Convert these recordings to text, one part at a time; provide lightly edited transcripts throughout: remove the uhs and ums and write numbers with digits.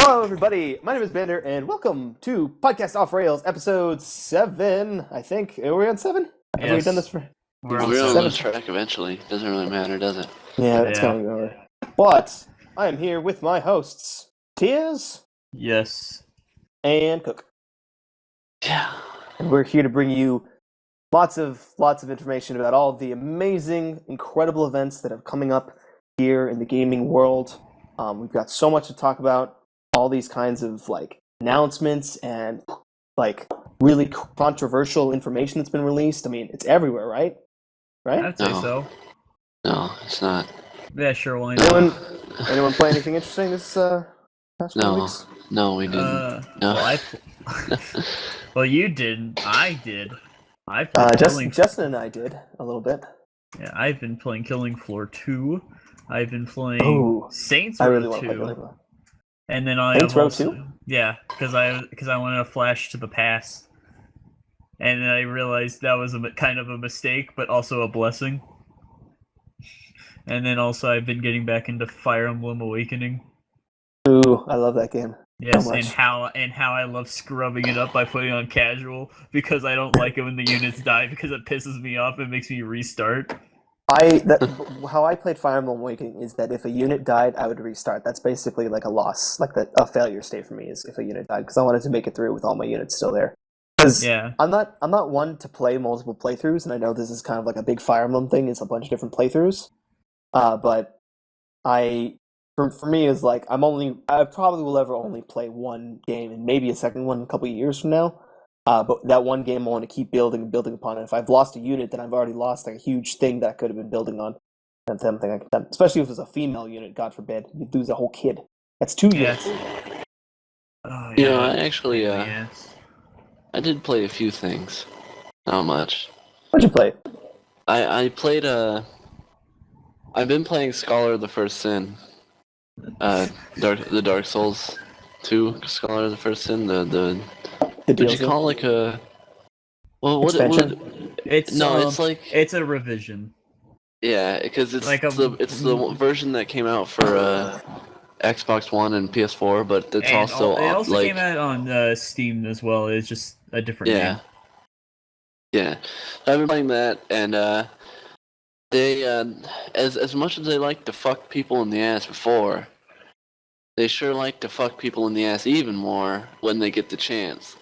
Hello, everybody. My name is Bander, and welcome to Podcast Off Rails, episode 7. I think. Are we on 7? Have we done this Yes, for? we're on We're gonna seven. lose track eventually. Doesn't really matter, does it? Yeah, that's Yeah. going over. But I am here with my hosts, Tiaz Yes. and Cook, Yeah. and we're here to bring you lots of information about all the amazing, incredible events that are coming up here in the gaming world. We've got so much to talk about. All these kinds of announcements and really controversial information that's been released. I mean, it's everywhere, right? Right? I'd say No. so. No, it's not. Yeah, sure, why not? Anyone play anything interesting this past few No. weeks? No, we didn't. No. Well, well, you didn't. I did. I've been Killing. Justin and I did a little bit. Yeah, I've been playing Killing Floor 2. I've been playing Ooh, Saints I Row really want to play 2. Killing Floor. And then I Saints have Row also 2? yeah, because I wanted to flash to the past, and then I realized that was kind of a mistake, but also a blessing. And then also I've been getting back into Fire Emblem Awakening. Ooh, I love that game. Yes, So and much. how I love scrubbing it up by putting on casual because I don't like it when the units die because it pisses me off and makes me restart. How I played Fire Emblem Awakening is that if a unit died, I would restart. That's basically like a loss, a failure state for me is if a unit died, because I wanted to make it through with all my units still there. Because Yeah. I'm not one to play multiple playthroughs, and I know this is kind of like a big Fire Emblem thing. It's a bunch of different playthroughs, but for me is like I probably will ever only play one game and maybe a second one a couple of years from now. But that one game I want to keep building and building upon. And if I've lost a unit, then I've already lost a huge thing that I could have been building on. And something I can, especially if it's a female unit, God forbid, you lose a whole kid. That's 2 units. Oh, You know, I actually, yes. I did play a few things. Not much. What'd you play? I played, I've been playing Scholar of the First Sin. The Dark Souls 2 Scholar of the First Sin, the The would you DLC? call it like a... Well, Expansion? It's it's like... it's a revision. Yeah, because it's Like the version that came out for Xbox One and PS4, but it's and also it also like came out on Steam as well. It's just a different name. Yeah. I've been playing that, and they as much as they like to fuck people in the ass before, they sure like to fuck people in the ass even more when they get the chance.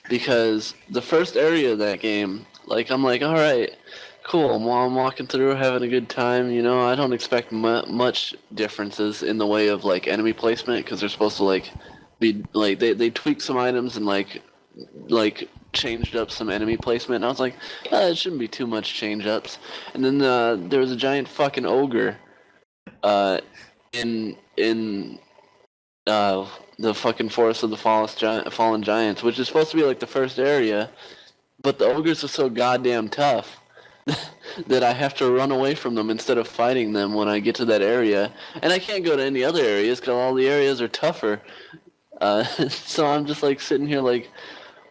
Because the first area of that game, I'm like, all right. Cool. While I'm walking through, having a good time, I don't expect much differences in the way of enemy placement because they're supposed to be they tweaked some items and changed up some enemy placement. And I was like, it shouldn't be too much change ups. And then there was a giant fucking ogre, in the fucking Forest of the Fallen Giants, which is supposed to be the first area, but the ogres are so goddamn tough that I have to run away from them instead of fighting them when I get to that area. And I can't go to any other areas because all the areas are tougher. So I'm just sitting here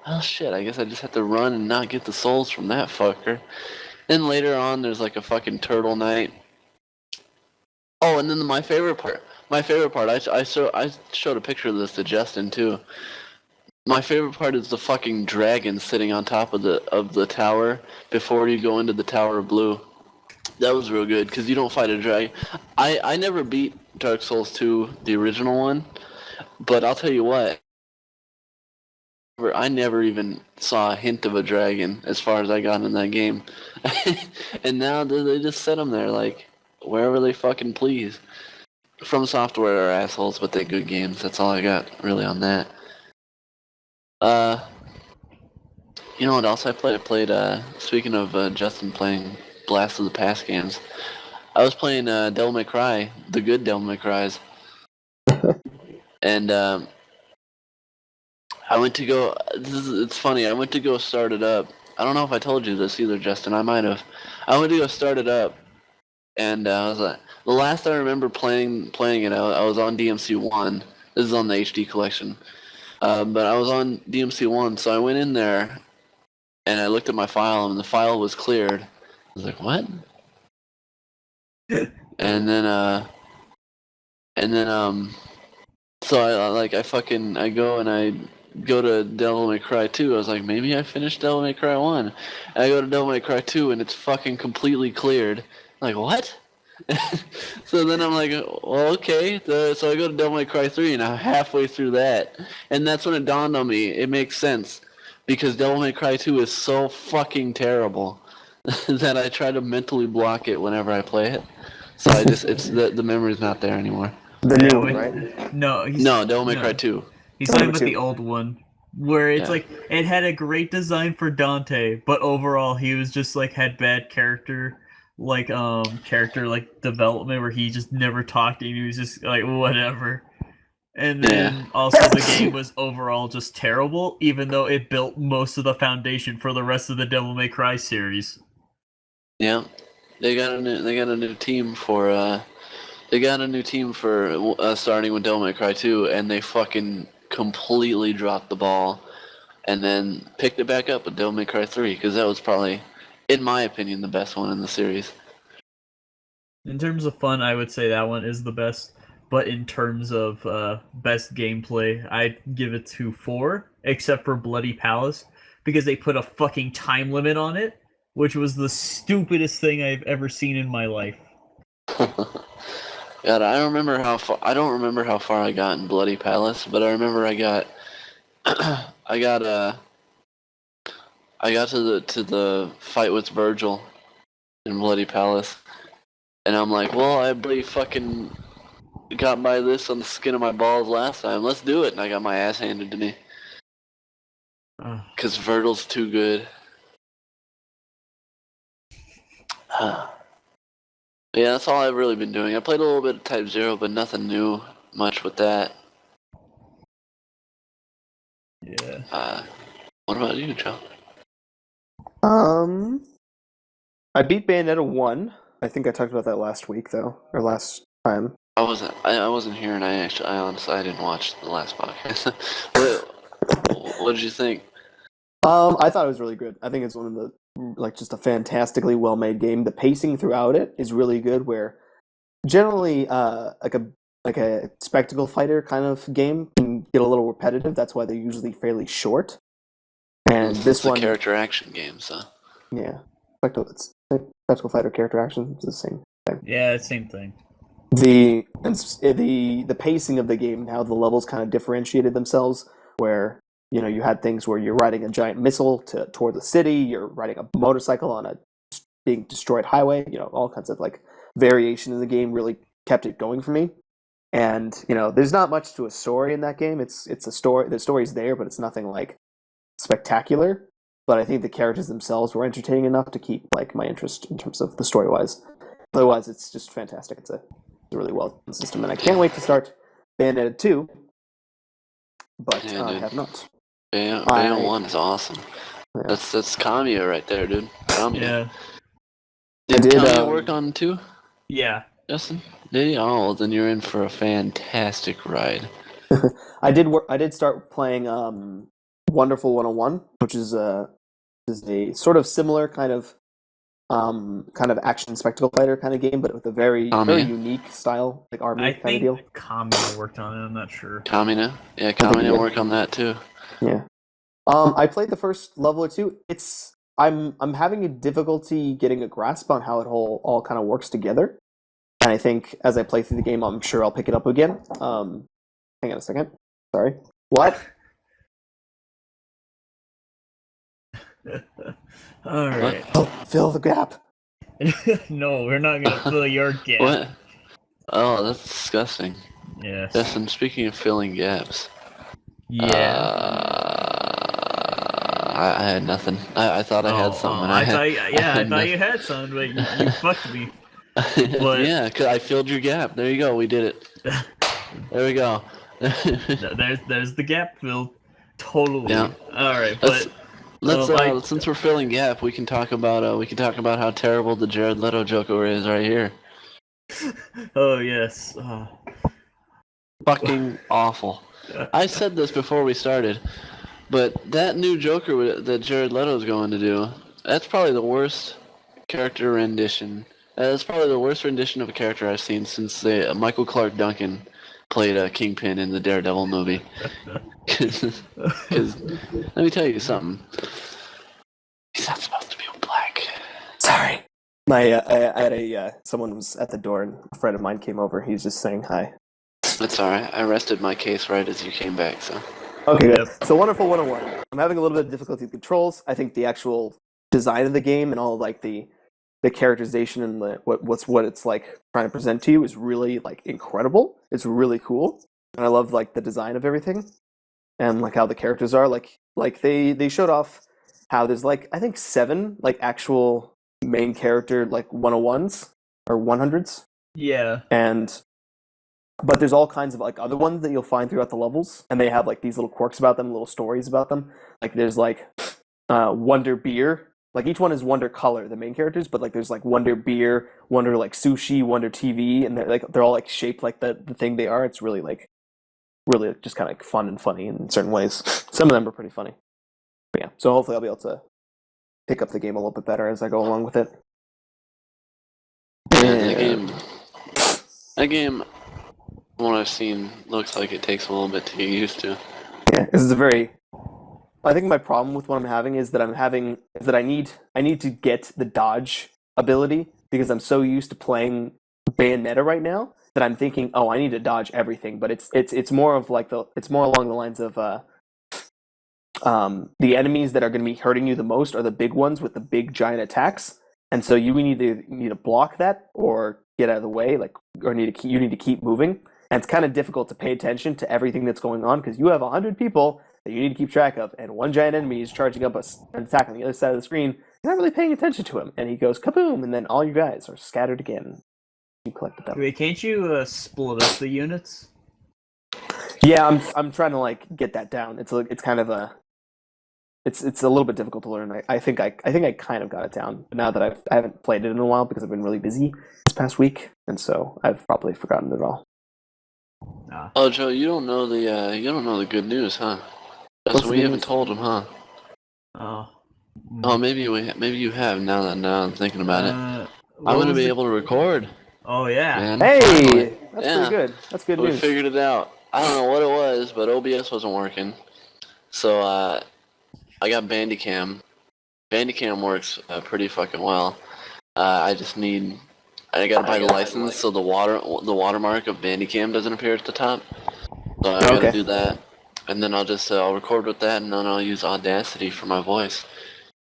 oh shit, I guess I just have to run and not get the souls from that fucker. Then later on there's a fucking turtle knight. Oh, and then my favorite part, I showed a picture of this to Justin too. My favorite part is the fucking dragon sitting on top of the tower before you go into the Tower of Blue. That was real good because you don't fight a dragon. I never beat Dark Souls 2, the original one, but I'll tell you what, I never even saw a hint of a dragon as far as I got in that game. And now they just set them there wherever they fucking please. From Software are assholes, but they're good games. That's all I got really on that. You know what else I played? I played, speaking of Justin playing Blast of the Past games, I was playing Devil May Cry, the good Devil May Cries. And I went to go, it's funny, I went to go start it up. I don't know if I told you this either, Justin, I might have. I went to go start it up, and I was the last I remember playing it, I was on DMC1. This is on the HD collection. But I was on DMC1, so I went in there, and I looked at my file, and the file was cleared. I was like, what? and then So I go to Devil May Cry 2. I was like, maybe I finished Devil May Cry 1. And I go to Devil May Cry 2 and it's fucking completely cleared. I'm like, what? So then I'm like, well, okay. So I go to Devil May Cry 3 and I'm halfway through that. And that's when it dawned on me, it makes sense. Because Devil May Cry 2 is so fucking terrible that I try to mentally block it whenever I play it. So it's the memory's not there anymore. The new one, right? No, No, Devil May Cry 2. He's talking Number about the two. old one, where it's Yeah. like it had a great design for Dante, but overall he was just like had bad character development where he just never talked and he was just like whatever. And then also the game was overall just terrible, even though it built most of the foundation for the rest of the Devil May Cry series. Yeah, they got a new team for starting with Devil May Cry 2, and they fucking completely dropped the ball, and then picked it back up with Devil May Cry 3 because that was probably, in my opinion, the best one in the series. In terms of fun, I would say that one is the best. But in terms of best gameplay, I'd give it to 4, except for Bloody Palace, because they put a fucking time limit on it, which was the stupidest thing I've ever seen in my life. God, I don't remember how far I got in Bloody Palace, but I remember I got I got to the fight with Virgil in Bloody Palace, and I'm like, well, I bloody fucking got by this on the skin of my balls last time. Let's do it, and I got my ass handed to me because Virgil's too good. Yeah, that's all I've really been doing. I played a little bit of Type 0, but nothing new much with that. Yeah. What about you, Joe? I beat Bayonetta 1. I think I talked about that last week, though, or last time. I wasn't here, and I honestly I didn't watch the last podcast. What did you think? I thought it was really good. I think it's one of the just a fantastically well-made game. The pacing throughout it is really good. Where generally, like a spectacle fighter kind of game can get a little repetitive. That's why they're usually fairly short. And this one, a character action game, so yeah, spectacle fighter character action is the same thing. Yeah, same thing. The pacing of the game and how the levels kind of differentiated themselves, where you had things where you're riding a giant missile toward the city, you're riding a motorcycle on a being destroyed highway, all kinds of like variation in the game really kept it going for me. And there's not much to a story in that game. It's a story. The story's there, but it's nothing like spectacular. But I think the characters themselves were entertaining enough to keep like my interest in terms of the story wise. Otherwise, it's just fantastic. It's a really well done system, and I can't wait to start Bayonetta 2. But I have not. Bayonetta 1 is awesome. Yeah. That's Kamiya right there, dude. Kamiya. Yeah. Did Kamiya work on 2? Yeah. Justin? Did he? Oh, well, then you're in for a fantastic ride. I did start playing Wonderful 101, which is a sort of similar kind of action spectacle fighter kind of game, but with a very unique style, like army kind of deal. I think Kamiya worked on it. I'm not sure. Kamiya? Yeah, Kamiya worked on that too. Yeah. I played the first level or two. I'm having a difficulty getting a grasp on how it all kind of works together. And I think as I play through the game, I'm sure I'll pick it up again. Hang on a second. Sorry. What? All right. Oh, fill the gap. No, we're not gonna fill your gap. What? Oh, that's disgusting. Yes. Justin, speaking of filling gaps. Yeah. I had nothing. I thought I had something. I thought you had something, but you fucked me. But... Yeah, because I filled your gap. There you go. We did it. There we go. There's the gap filled. Totally. Yeah. All right, but since we're filling gap, we can talk about how terrible the Jared Leto Joker is right here. Oh yes. Fucking awful. I said this before we started, but that new Joker that Jared Leto's going to do, that's probably the worst character rendition. That's probably the worst rendition of a character I've seen since Michael Clark Duncan played Kingpin in the Daredevil movie. Because let me tell you something. He's not supposed to be black. Sorry. I had someone was at the door and a friend of mine came over. He's just saying hi. That's alright. I rested my case right as you came back, so. Okay, good. Yep. So Wonderful 101. I'm having a little bit of difficulty with controls. I think the actual design of the game and all like the characterization and what it's like trying to present to you is really like incredible. It's really cool. And I love like the design of everything and like how the characters are like they showed off how there's like I think 7 like actual main character like 101s or 100s. Yeah. But there's all kinds of like other ones that you'll find throughout the levels, and they have like these little quirks about them, little stories about them. Like there's like Wonder Beer. Like each one is Wonder Color, the main characters, but like there's like Wonder Beer, Wonder like Sushi, Wonder TV, and they're all like shaped like the thing they are. It's really just kind of like fun and funny in certain ways. Some of them are pretty funny. But yeah, so hopefully I'll be able to pick up the game a little bit better as I go along with it. Yeah, that game, from what I've seen, looks like it takes a little bit to get used to. Yeah, this is I think my problem with what I'm having is that I need to get the dodge ability because I'm so used to playing Bayonetta right now that I'm thinking, oh, I need to dodge everything. But it's more of like it's more along the lines of the enemies that are going to be hurting you the most are the big ones with the big giant attacks, and so you need to block that or get out of the way, like or you need to keep moving. And it's kind of difficult to pay attention to everything that's going on because you have 100 people that you need to keep track of, and one giant enemy is charging up an attack on the other side of the screen. You're not really paying attention to him, and he goes kaboom, and then all you guys are scattered again. You collected them. Wait, can't you split up the units? Yeah, I'm trying to like get that down. It's kind of it's a little bit difficult to learn. I think I kind of got it down, but now that I haven't played it in a while because I've been really busy this past week, and so I've probably forgotten it all. Oh, Joe, you don't know the good news, huh? That's what we haven't told him, huh? Oh. Oh, maybe you have. Now I'm thinking about it, I'm gonna be able to record. Oh yeah. Man, hey, finally. that's pretty good. That's good news. We figured it out. I don't know what it was, but OBS wasn't working, so I got Bandicam. Bandicam works pretty fucking well. I gotta buy the license so the watermark of Bandicam doesn't appear at the top. So I gotta do that, and then I'll record with that, and then I'll use Audacity for my voice.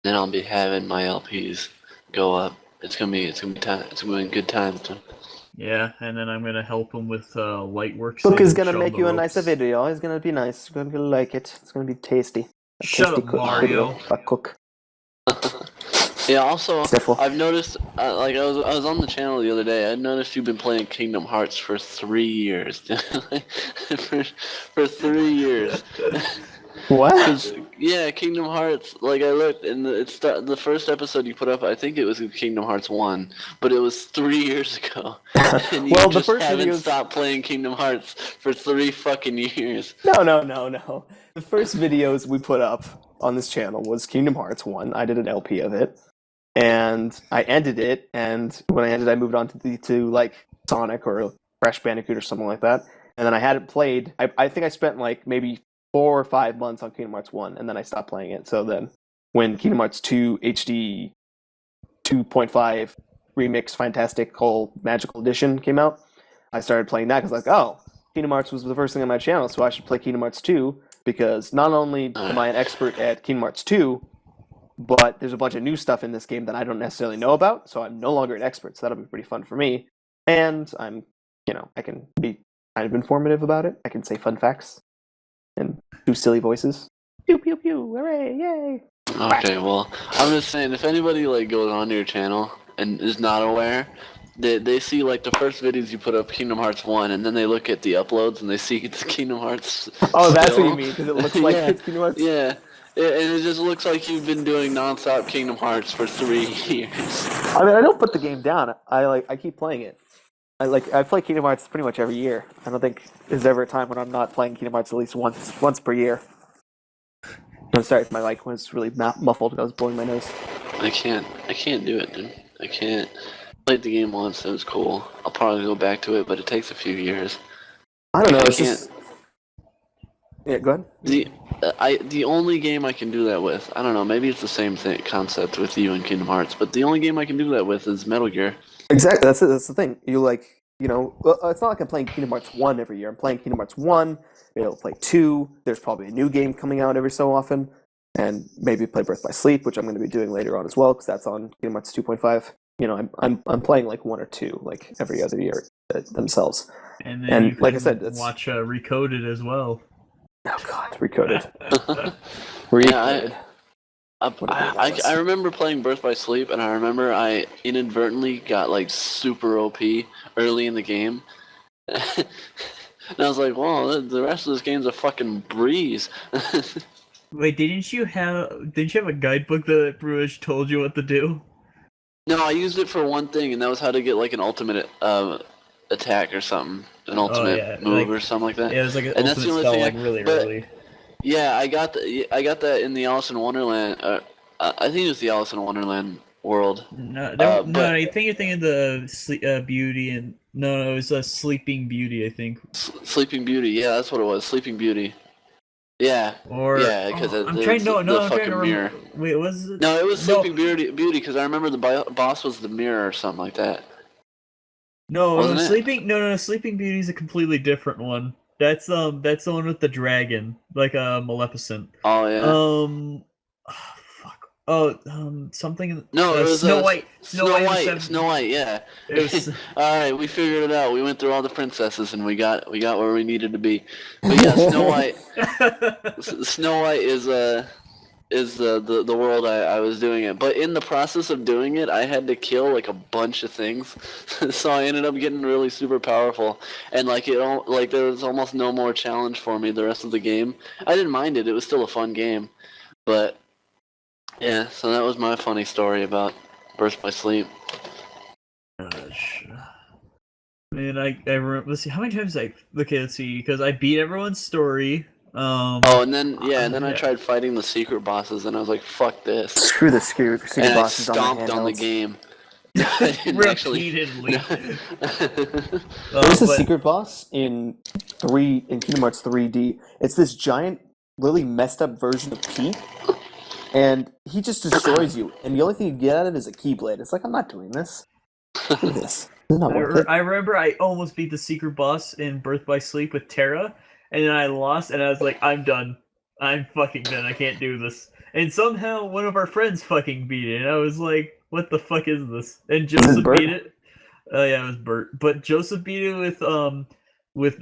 Then I'll be having my LPs go up. It's gonna be good times. Yeah, and then I'm gonna help him with Lightworks. Cook is gonna make you a nicer video. It's gonna be nice. You're gonna like it. It's gonna be tasty. Shut up, Mario. Cook. Yeah. Also, Sniffle. I've noticed. Like I was on the channel the other day. I noticed you've been playing Kingdom Hearts for 3 years. for 3 years. What? Yeah, Kingdom Hearts. Like I looked, and the first episode you put up. I think it was Kingdom Hearts 1, but it was 3 years ago. And you Well, just the first haven't videos... stopped playing Kingdom Hearts for 3 fucking years. No. The first videos we put up on this channel was Kingdom Hearts 1. I did an LP of it, and I ended it. And when I ended, I moved on to like Sonic or Crash Bandicoot or something like that. And then I hadn't played. I think I spent like maybe 4 or 5 months on Kingdom Hearts 1, and then I stopped playing it. So then when Kingdom Hearts 2 HD 2.5 Remix Fantastical Magical Edition came out, I started playing that because like, oh, Kingdom Hearts was the first thing on my channel, so I should play Kingdom Hearts 2 because not only am I an expert at Kingdom Hearts 2, but there's a bunch of new stuff in this game that I don't necessarily know about, so I'm no longer an expert, so that'll be pretty fun for me. And I can be kind of informative about it. I can say fun facts and do silly voices. Pew pew pew! Hooray! Yay! Okay, well, I'm just saying, if anybody like goes onto your channel and is not aware, they see like the first videos you put up Kingdom Hearts 1, and then they look at the uploads and they see it's Kingdom Hearts. Oh, that's still. what you mean, because it looks like it's Kingdom Hearts. Yeah, and it just looks like you've been doing nonstop Kingdom Hearts for 3 years. I mean, I don't put the game down. I keep playing it. I play Kingdom Hearts pretty much every year. I don't think there's ever a time when I'm not playing Kingdom Hearts at least once per year. I'm sorry if my mic was really muffled because I was blowing my nose. I can't do it, dude. I can't. I played the game once, it was cool. I'll probably go back to it, but it takes a few years. I don't know. I It's can't. just yeah. Go ahead. The only game I can do that with, I don't know, maybe it's the same thing concept with you and Kingdom Hearts, but the only game I can do that with is Metal Gear. Exactly. That's it. That's the thing. You like, well, it's not like I'm playing Kingdom Hearts 1 every year. I'm playing Kingdom Hearts 1, maybe I'll play 2. There's probably a new game coming out every so often. And maybe play Birth by Sleep, which I'm going to be doing later on as well, because that's on Kingdom Hearts 2.5. I'm playing like 1 or 2 like every other year themselves. And then you can like I said, it's watch Recoded as well. oh god, Recoded. Yeah, Recoded. I remember playing Birth by Sleep, and I remember I inadvertently got like super OP early in the game. And I was like, "Whoa, the rest of this game's a fucking breeze." Wait, didn't you have a guidebook that pretty much told you what to do? No, I used it for one thing, and that was how to get like an ultimate attack or something, an ultimate move or something like that. Yeah, it was like an and that's ultimate the only spell, thing like really but, early. Yeah, I got that in the Alice in Wonderland. I think it was the Alice in Wonderland world. No, but I think you're thinking of the Beauty and no, it was a Sleeping Beauty, I think. Sleeping Beauty, yeah, that's what it was. Sleeping Beauty. Yeah. Or yeah, because I'm the trying fucking to mirror. remember. Wait, was it? No, it was Sleeping Beauty because I remember the boss was the mirror or something like that. No, Wasn't it? Sleeping Beauty is a completely different one. That's the one with the dragon, like Maleficent. Oh yeah. Fuck. Oh, something. No, it was Snow White. Snow White. Yeah. It was. All right, we figured it out. We went through all the princesses and we got where we needed to be. But yeah, Snow White. Snow White is the world I was doing it. But in the process of doing it, I had to kill like a bunch of things, so I ended up getting really super powerful. And like there was almost no more challenge for me the rest of the game. I didn't mind it. It was still a fun game, but. Yeah, so that was my funny story about Birth by Sleep. Gosh. Man, I remember. Let's see, how many times let's see, because I beat everyone's story. And then I tried fighting the secret bosses, and I was like, "Fuck this!" Screw the secret and bosses I stomped on the game. Repeatedly. There's a secret boss in Kingdom Hearts 3D. It's this giant, really messed up version of Pete. And he just destroys you, and the only thing you get out of it is a Keyblade. It's like, I'm not doing this. Do this. It's not worth it. I remember I almost beat the secret boss in Birth by Sleep with Terra, and then I lost, and I was like, I'm done. I'm fucking done. I can't do this. And somehow one of our friends fucking beat it, and I was like, what the fuck is this? And Joseph beat it. Oh yeah, it was Bert. But Joseph beat it with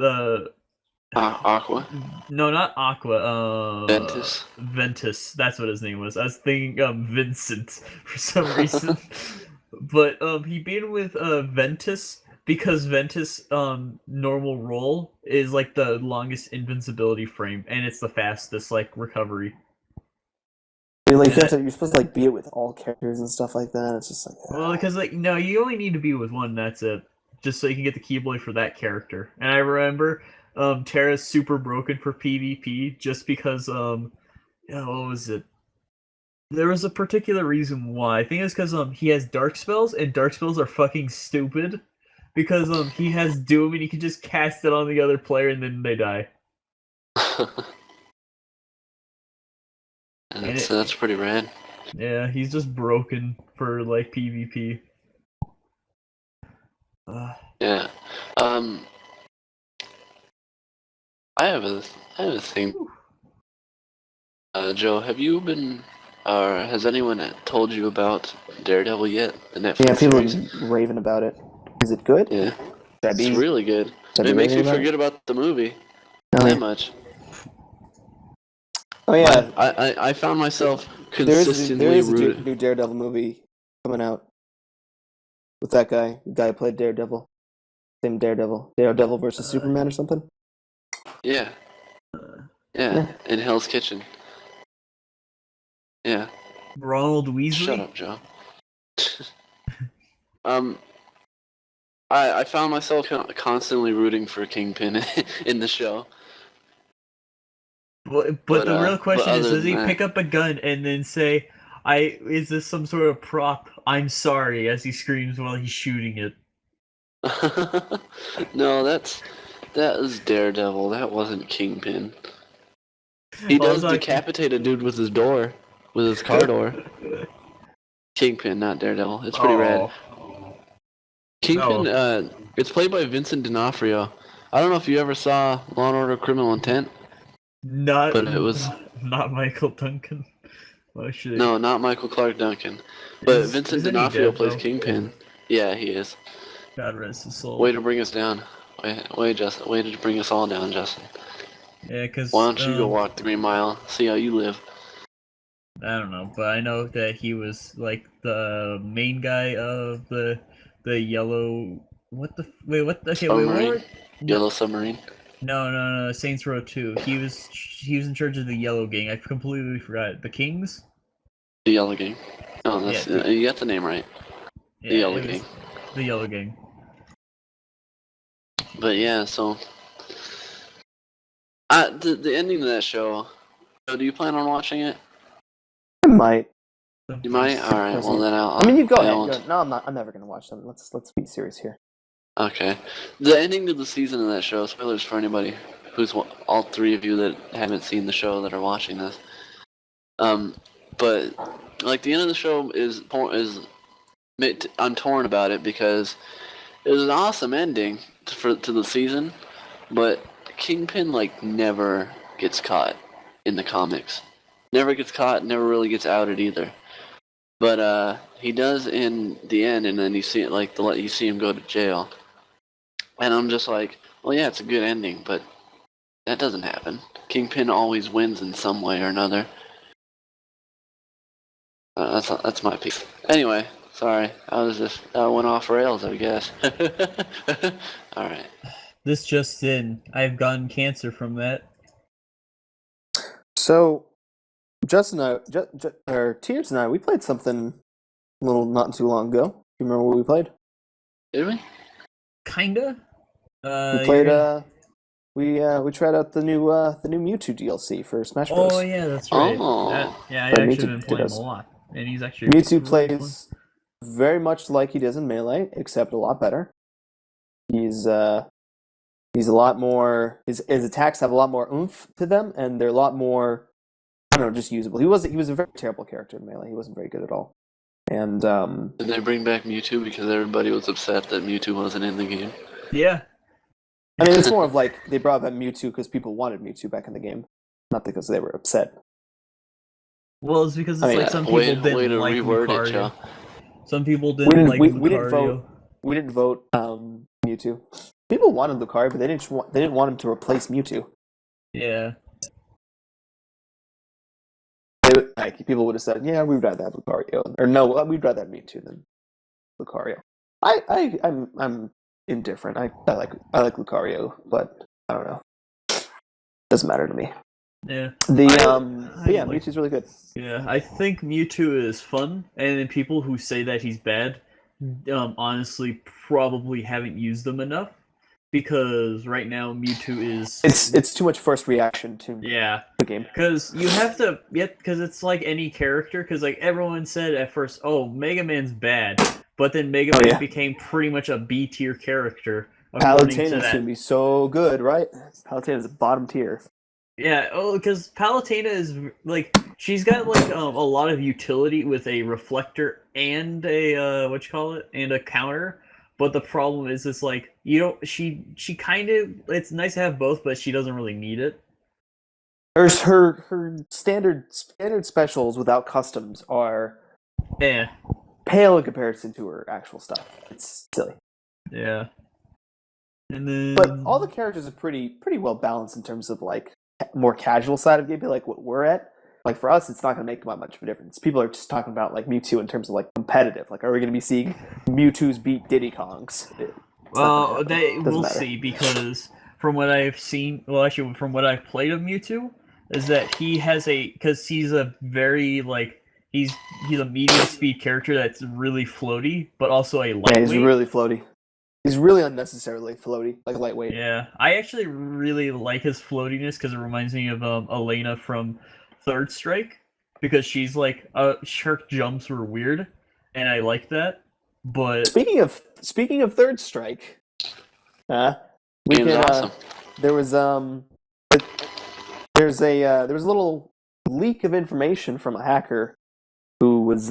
Aqua? No, not Aqua. Ventus. Ventus. That's what his name was. I was thinking Vincent for some reason. But he beat him with Ventus because Ventus normal roll is like the longest invincibility frame, and it's the fastest like recovery. You're supposed to like beat it with all characters and stuff like that. It's just like well, because like no, you only need to be with one. That's it. Just so you can get the Keyblade for that character. And I remember. Terra's super broken for PvP just because what was it? There was a particular reason why. I think it's because he has dark spells, and dark spells are fucking stupid. Because he has Doom and he can just cast it on the other player and then they die. That's pretty rad. Yeah, he's just broken for like PvP. Yeah. I have a thing. Joe, have you been, or has anyone told you about Daredevil yet? The Netflix yeah, people series? are raving about it. Is it good? Yeah, it's really good. It makes me forget about the movie. That much. Oh yeah, I found myself consistently there is a new Daredevil movie coming out with that guy. The guy who played Daredevil. Same Daredevil versus Superman or something. Yeah. Yeah, in Hell's Kitchen. Yeah. Ronald Weasley? Shut up, Joe. I found myself constantly rooting for Kingpin in the show. But the real question is, does he pick up a gun and then say, is this some sort of prop? I'm sorry, as he screams while he's shooting it. No, that's That was Daredevil. That wasn't Kingpin. He Well, does decapitate a dude with his door, with his car door. Kingpin, not Daredevil. It's pretty rad. Kingpin, it's played by Vincent D'Onofrio. I don't know if you ever saw Law and Order: Criminal Intent. Not, but it was not Michael Duncan. Oh shit. No, not Michael Clark Duncan. But Vincent D'Onofrio plays Kingpin. Yeah, he is. God rest his soul. Way to bring us down. Way to bring us all down, Justin. Yeah, because why don't you go walk the Green Mile, see how you live? I don't know, but I know that he was like the main guy of the yellow. What the wait? Okay, wait, what? Yellow Submarine. No, Saints Row 2. He was in charge of the Yellow Gang. I completely forgot. The Kings? The Yellow Gang. Oh, that's you got the name right. Yeah, the Yellow Gang. The Yellow Gang. But yeah, so the ending of that show. Do you plan on watching it? I might. You might. All right. Well, then I'll. I mean, you go ahead. No, I'm not. I'm never gonna watch them. Let's be serious here. Okay. The ending of the season of that show, spoilers for anybody who's all three of you that haven't seen the show that are watching this. But like the end of the show is I'm torn about it because it was an awesome ending to the season, but Kingpin like never gets caught in the comics. Never gets caught, never really gets outed either. But he does in the end, and then you see it you see him go to jail. And I'm just like, well, yeah, it's a good ending, but that doesn't happen. Kingpin always wins in some way or another. That's my piece. Anyway, sorry, I went off rails, I guess. All right. This just in, I've gotten cancer from that. So, Justin and I, Tears and I, we played something a little not too long ago. Do you remember what we played? Did we? Kinda. We played. We tried out the new Mewtwo DLC for Smash Bros. Oh yeah, that's right. Oh. I actually been playing a lot, and he's actually Mewtwo plays very much like he does in Melee, except a lot better. He's a lot more. His attacks have a lot more oomph to them, and they're a lot more. I don't know, just usable. He was a very terrible character in Melee. He wasn't very good at all. And did they bring back Mewtwo because everybody was upset that Mewtwo wasn't in the game? Yeah. I mean, it's more of like they brought back Mewtwo because people wanted Mewtwo back in the game, not because they were upset. Well, it's because some people didn't like Lucario. Some people didn't like Lucario. We didn't vote Mewtwo. People wanted Lucario, but they didn't want him to replace Mewtwo. Yeah. People would have said, "Yeah, we'd rather have Lucario," or "No, we'd rather have Mewtwo than Lucario." I'm indifferent. I like Lucario, but I don't know. Doesn't matter to me. Yeah. Mewtwo's really good. Yeah, I think Mewtwo is fun, and then people who say that he's bad, honestly, probably haven't used them enough. Because right now Mewtwo is it's too much first reaction to the game. Because you have to because it's like any character. Because like everyone said at first, oh, Mega Man's bad, but then Mega Man became pretty much a B tier character. Palutena's gonna be so good, right? Palutena's a bottom tier. Yeah, because Palutena is like she's got like a lot of utility with a reflector and a and a counter. But the problem is, it's like she kind of. It's nice to have both, but she doesn't really need it. Her standard specials without customs are pale in comparison to her actual stuff. It's silly. Yeah. And then, but all the characters are pretty well balanced in terms of like more casual side of gameplay, like what we're at. Like for us, it's not going to make much of a difference. People are just talking about like Mewtwo in terms of like competitive. Like, are we going to be seeing Mewtwo's beat Diddy Kongs? Well, we'll see, because from what I've seen, from what I've played of Mewtwo, is that he has because he's a very like he's a medium speed character that's really floaty, but also a lightweight. Yeah, he's really floaty. He's really unnecessarily floaty, like lightweight. Yeah, I actually really like his floatiness because it reminds me of Elena from Third Strike, because she's like her jumps were weird, and I like that. But speaking of Third Strike, We Game's can. awesome. There was there's a little leak of information from a hacker who was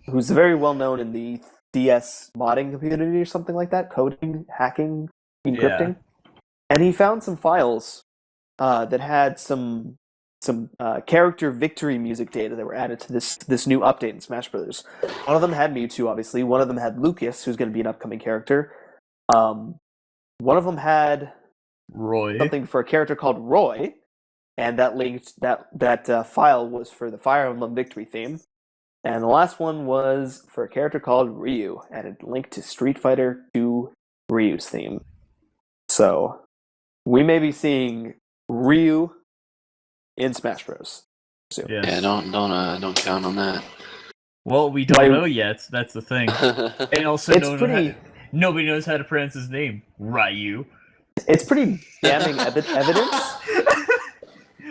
who's very well known in the DS modding community or something like that, coding, hacking, encrypting, and he found some files that had some character victory music data that were added to this new update in Smash Brothers. One of them had Mewtwo, obviously. One of them had Lucas, who's going to be an upcoming character. One of them had Roy. something for a character called Roy, and that file was for the Fire Emblem Victory theme. And the last one was for a character called Ryu, and it linked to Street Fighter 2 Ryu's theme. So we may be seeing Ryu in Smash Bros. Soon. Yes. Yeah, don't count on that. Well, we don't know yet. That's the thing. And also, nobody knows how to pronounce his name. Ryu. It's pretty damning evidence.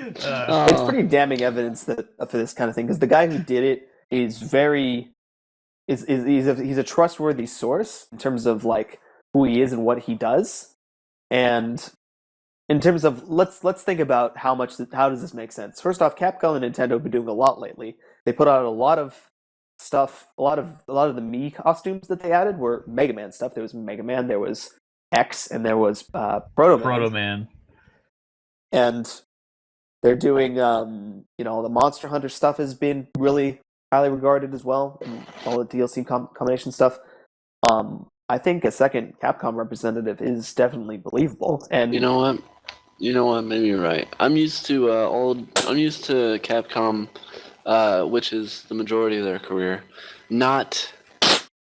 It's pretty damning evidence that for this kind of thing, because the guy who did it is he's a trustworthy source in terms of like who he is and what he does, and in terms of let's think about how does this make sense. First off, Capcom and Nintendo have been doing a lot lately. They put out a lot of stuff. A lot of the Mii costumes that they added were Mega Man stuff. There was Mega Man, there was X, and there was Proto Man. And they're doing the Monster Hunter stuff has been really highly regarded as well, and all the DLC combination stuff. I think a second Capcom representative is definitely believable. And you know what? Maybe you're right. I'm used to Capcom, which is the majority of their career, not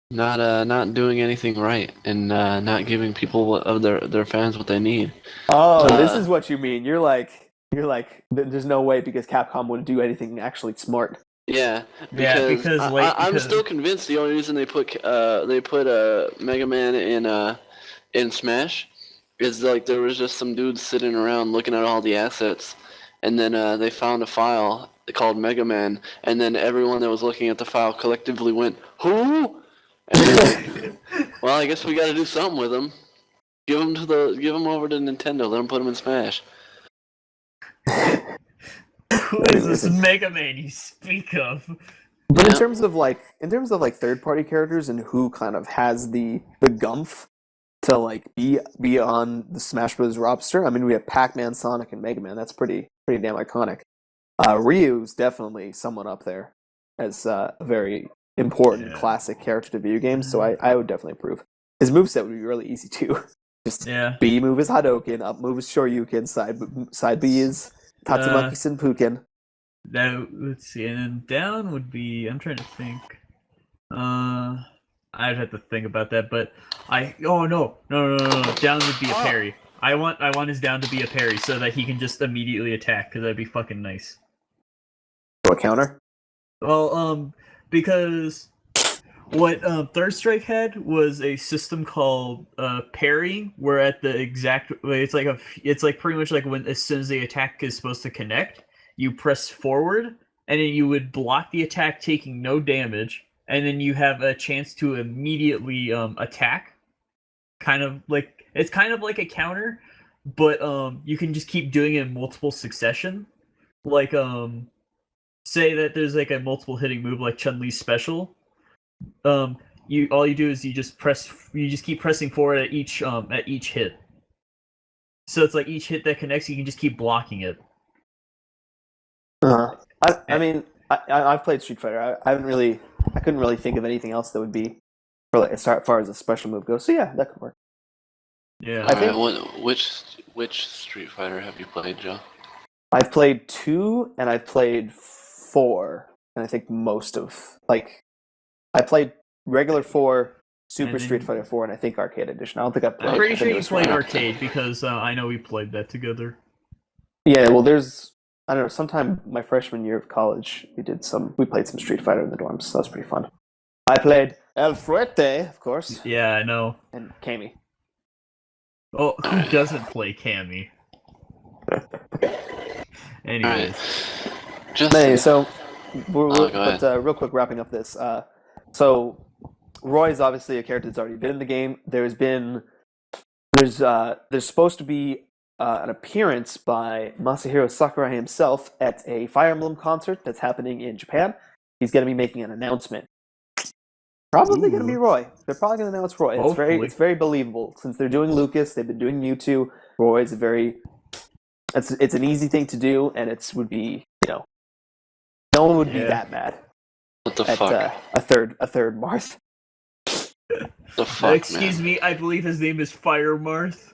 doing anything right and not giving people of their fans what they need. Oh, this is what you mean. You're like, there's no way because Capcom wouldn't do anything actually smart. Yeah, because I'm still convinced the only reason they put Mega Man in Smash is like there was just some dudes sitting around looking at all the assets, and then they found a file called Mega Man, and then everyone that was looking at the file collectively went, "Who?" And then, well, I guess we got to do something with them. Give them over to Nintendo. Let them put them in Smash. Who is this Mega Man you speak of? But in terms of third party characters and who kind of has the gumph to like be on the Smash Bros. Roster, I mean we have Pac-Man, Sonic, and Mega Man. That's pretty damn iconic. Ryu's definitely someone up there as a very important classic character to video games, so I would definitely approve. His moveset would be really easy too. Just B move is Hadouken, up move is Shoryuken, side B is Tatsumaki Senpuken. Now, let's see, and then down would be, I'm trying to think. I'd have to think about that, but no, down would be a parry. I want his down to be a parry so that he can just immediately attack, because that'd be fucking nice. What counter? Well, because what Third Strike had was a system called parrying, where at the exact it's like pretty much like when as soon as the attack is supposed to connect, you press forward, and then you would block the attack, taking no damage, and then you have a chance to immediately attack. It's kind of like a counter, but you can just keep doing it in multiple succession. Like say that there's like a multiple hitting move like Chun-Li's special. All you do is you just keep pressing forward at each hit. So it's like each hit that connects, you can just keep blocking it. I mean, I've played Street Fighter. I couldn't really think of anything else that would be for like as far as a special move goes. So yeah, that could work. Yeah. I think. Which Street Fighter have you played, Joe? I've played 2 and I've played 4, and I think most of I played regular 4, Super Street Fighter 4, and I think Arcade Edition. I don't think I played. I'm pretty sure you played Arcade because I know we played that together. Yeah, well, I don't know. Sometime my freshman year of college, we played some Street Fighter in the dorms. So that was pretty fun. I played El Fuerte, of course. Yeah, I know. And Cammy. Oh, who doesn't play Cammy? Anyways. So, real quick, wrapping up this. So, Roy is obviously a character that's already been in the game. There's been there's supposed to be an appearance by Masahiro Sakurai himself at a Fire Emblem concert that's happening in Japan. He's going to be making an announcement. Probably going to be Roy. They're probably going to announce Roy. Hopefully. It's very believable since they're doing Lucas. They've been doing Mewtwo. Roy's it's an easy thing to do, and would be no one would be that mad. What the at, fuck? A third Marth. The fuck, Excuse me, I believe his name is Fire Marth.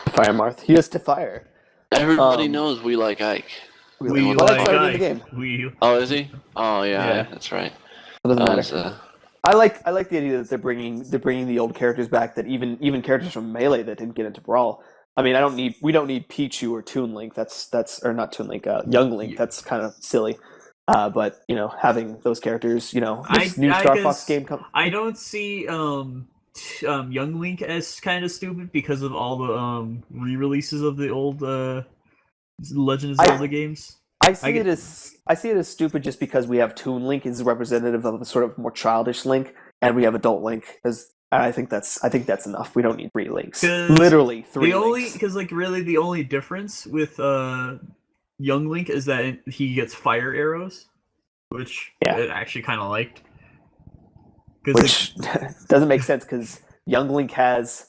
Fire Marth. He is to fire. Everybody knows we like Ike. We Well, like that's already in Ike. the game. Oh, is he? Oh yeah, Yeah. that's right. It doesn't That matter. was, I like the idea that they're bringing the old characters back. That even characters from Melee that didn't get into Brawl. I mean, we don't need Pichu or Toon Link. That's or not Toon Link. Young Link. That's kind of silly. But having those characters, this new Star Fox game come. I don't see Young Link as kind of stupid because of all the re-releases of the old Legend of Zelda games. I see it as stupid just because we have Toon Link is representative of a sort of more childish Link, and we have Adult Link. I think that's enough. We don't need 3 Links. Literally 3 Links. Because really the only difference with Young Link is that he gets fire arrows, which I actually kind of liked. Which doesn't make sense because Young Link has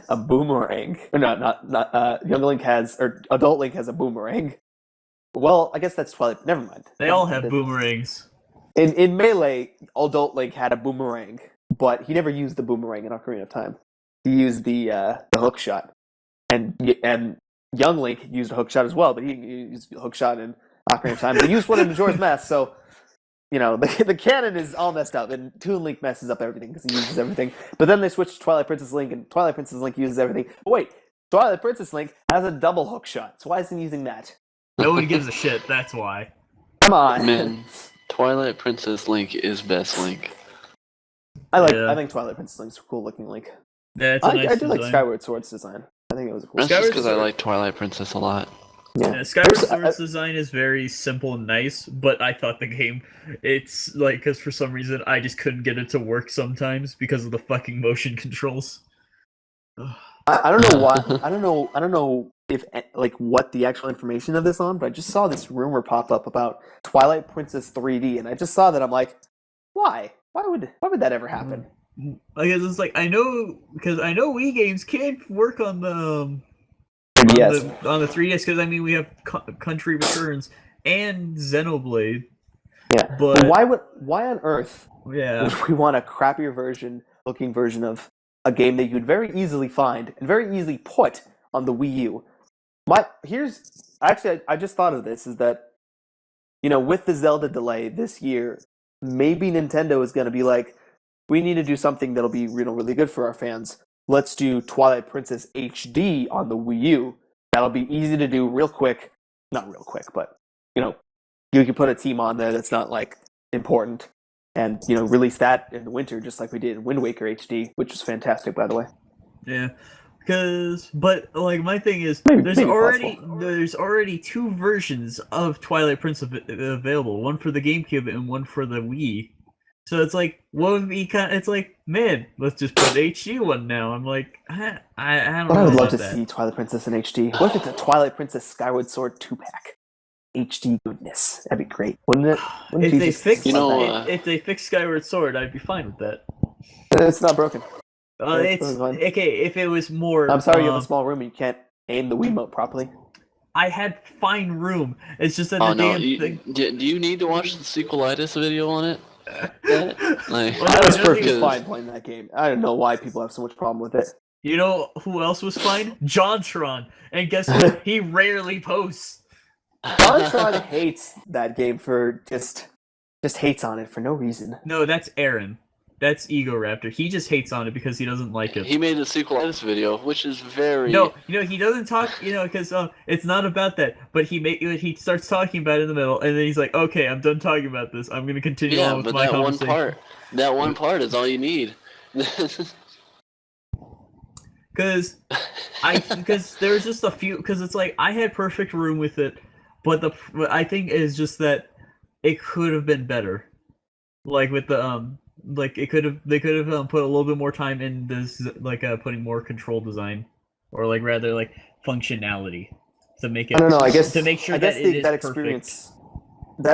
a boomerang. Or not Young Link or Adult Link has a boomerang. Well, I guess that's Twilight. Never mind. They all have boomerangs. In Melee, Adult Link had a boomerang, but he never used the boomerang in Ocarina of Time. He used the hook shot, and Young Link used a hook shot as well, but he used a hook shot in Ocarina of Time. They used one in Majora's Mask, so the canon is all messed up, and Toon Link messes up everything because he uses everything. But then they switched to Twilight Princess Link, and Twilight Princess Link uses everything. But wait, Twilight Princess Link has a double hook shot, so why isn't he using that? No one gives a shit. That's why. Come on, man. Twilight Princess Link is best Link. I think Twilight Princess Link's a cool looking Link. Yeah, it's a nice I do design. like Skyward Sword's design. I think it was a cool. That's just Skyward because I Sword- like Twilight Princess a lot. Yeah, Skyward Sword's design is very simple and nice, but I thought the game, it's like, because for some reason I just couldn't get it to work sometimes because of the fucking motion controls. I don't know why. I don't know if what the actual information of this on, but I just saw this rumor pop up about Twilight Princess 3D, and I just saw that. I'm like, why? Why would that ever happen? I guess it's like I know Wii games can't work on the Yes. on the 3DS because we have Country Returns and Xenoblade. Yeah, but why on earth would we want a crappier looking version of a game that you could very easily find and very easily put on the Wii U? I just thought of this, is that with the Zelda delay this year, maybe Nintendo is going to be like, we need to do something that'll be really good for our fans. Let's do Twilight Princess HD on the Wii U. That'll be easy to do real quick. Not real quick, but you can put a team on there that's not important, and release that in the winter just like we did in Wind Waker HD, which was fantastic, by the way. Yeah. But my thing is, Maybe there's already 2 versions of Twilight Princess available, one for the GameCube and one for the Wii. So it's like, what would be it's like, man, let's just put HD one now. I'm like, I don't know. I would love to that. see Twilight Princess in HD. What if it's a Twilight Princess Skyward Sword 2-pack? HD goodness. That'd be great, wouldn't it? If they fix Skyward Sword, I'd be fine with that. It's not broken. It's okay if it was more. I'm sorry, you have a small room and you can't aim the Wiimote properly. I had fine room. It's just that thing. Do you need to watch the sequelitis video on it? I was perfectly fine playing that game. I don't know why people have so much problem with it. You know who else was fine? JonTron. And guess what? He rarely posts. JonTron hates that game for just hates on it for no reason. No, that's Aaron. That's Ego Raptor. He just hates on it because he doesn't like it. He made a sequelitis video, which is very... No, he doesn't talk, because it's not about that. But he starts talking about it in the middle, and then he's like, okay, I'm done talking about this. I'm going to continue on with my conversation. That one part is all you need. Because there's just a few... Because it's like, I had perfect room with it, but I think it's just that it could have been better. Like with the Like they could have put a little bit more time in this, like putting more control design, or like rather like functionality to make I it don't know. to make sure I that guess it is that perfect.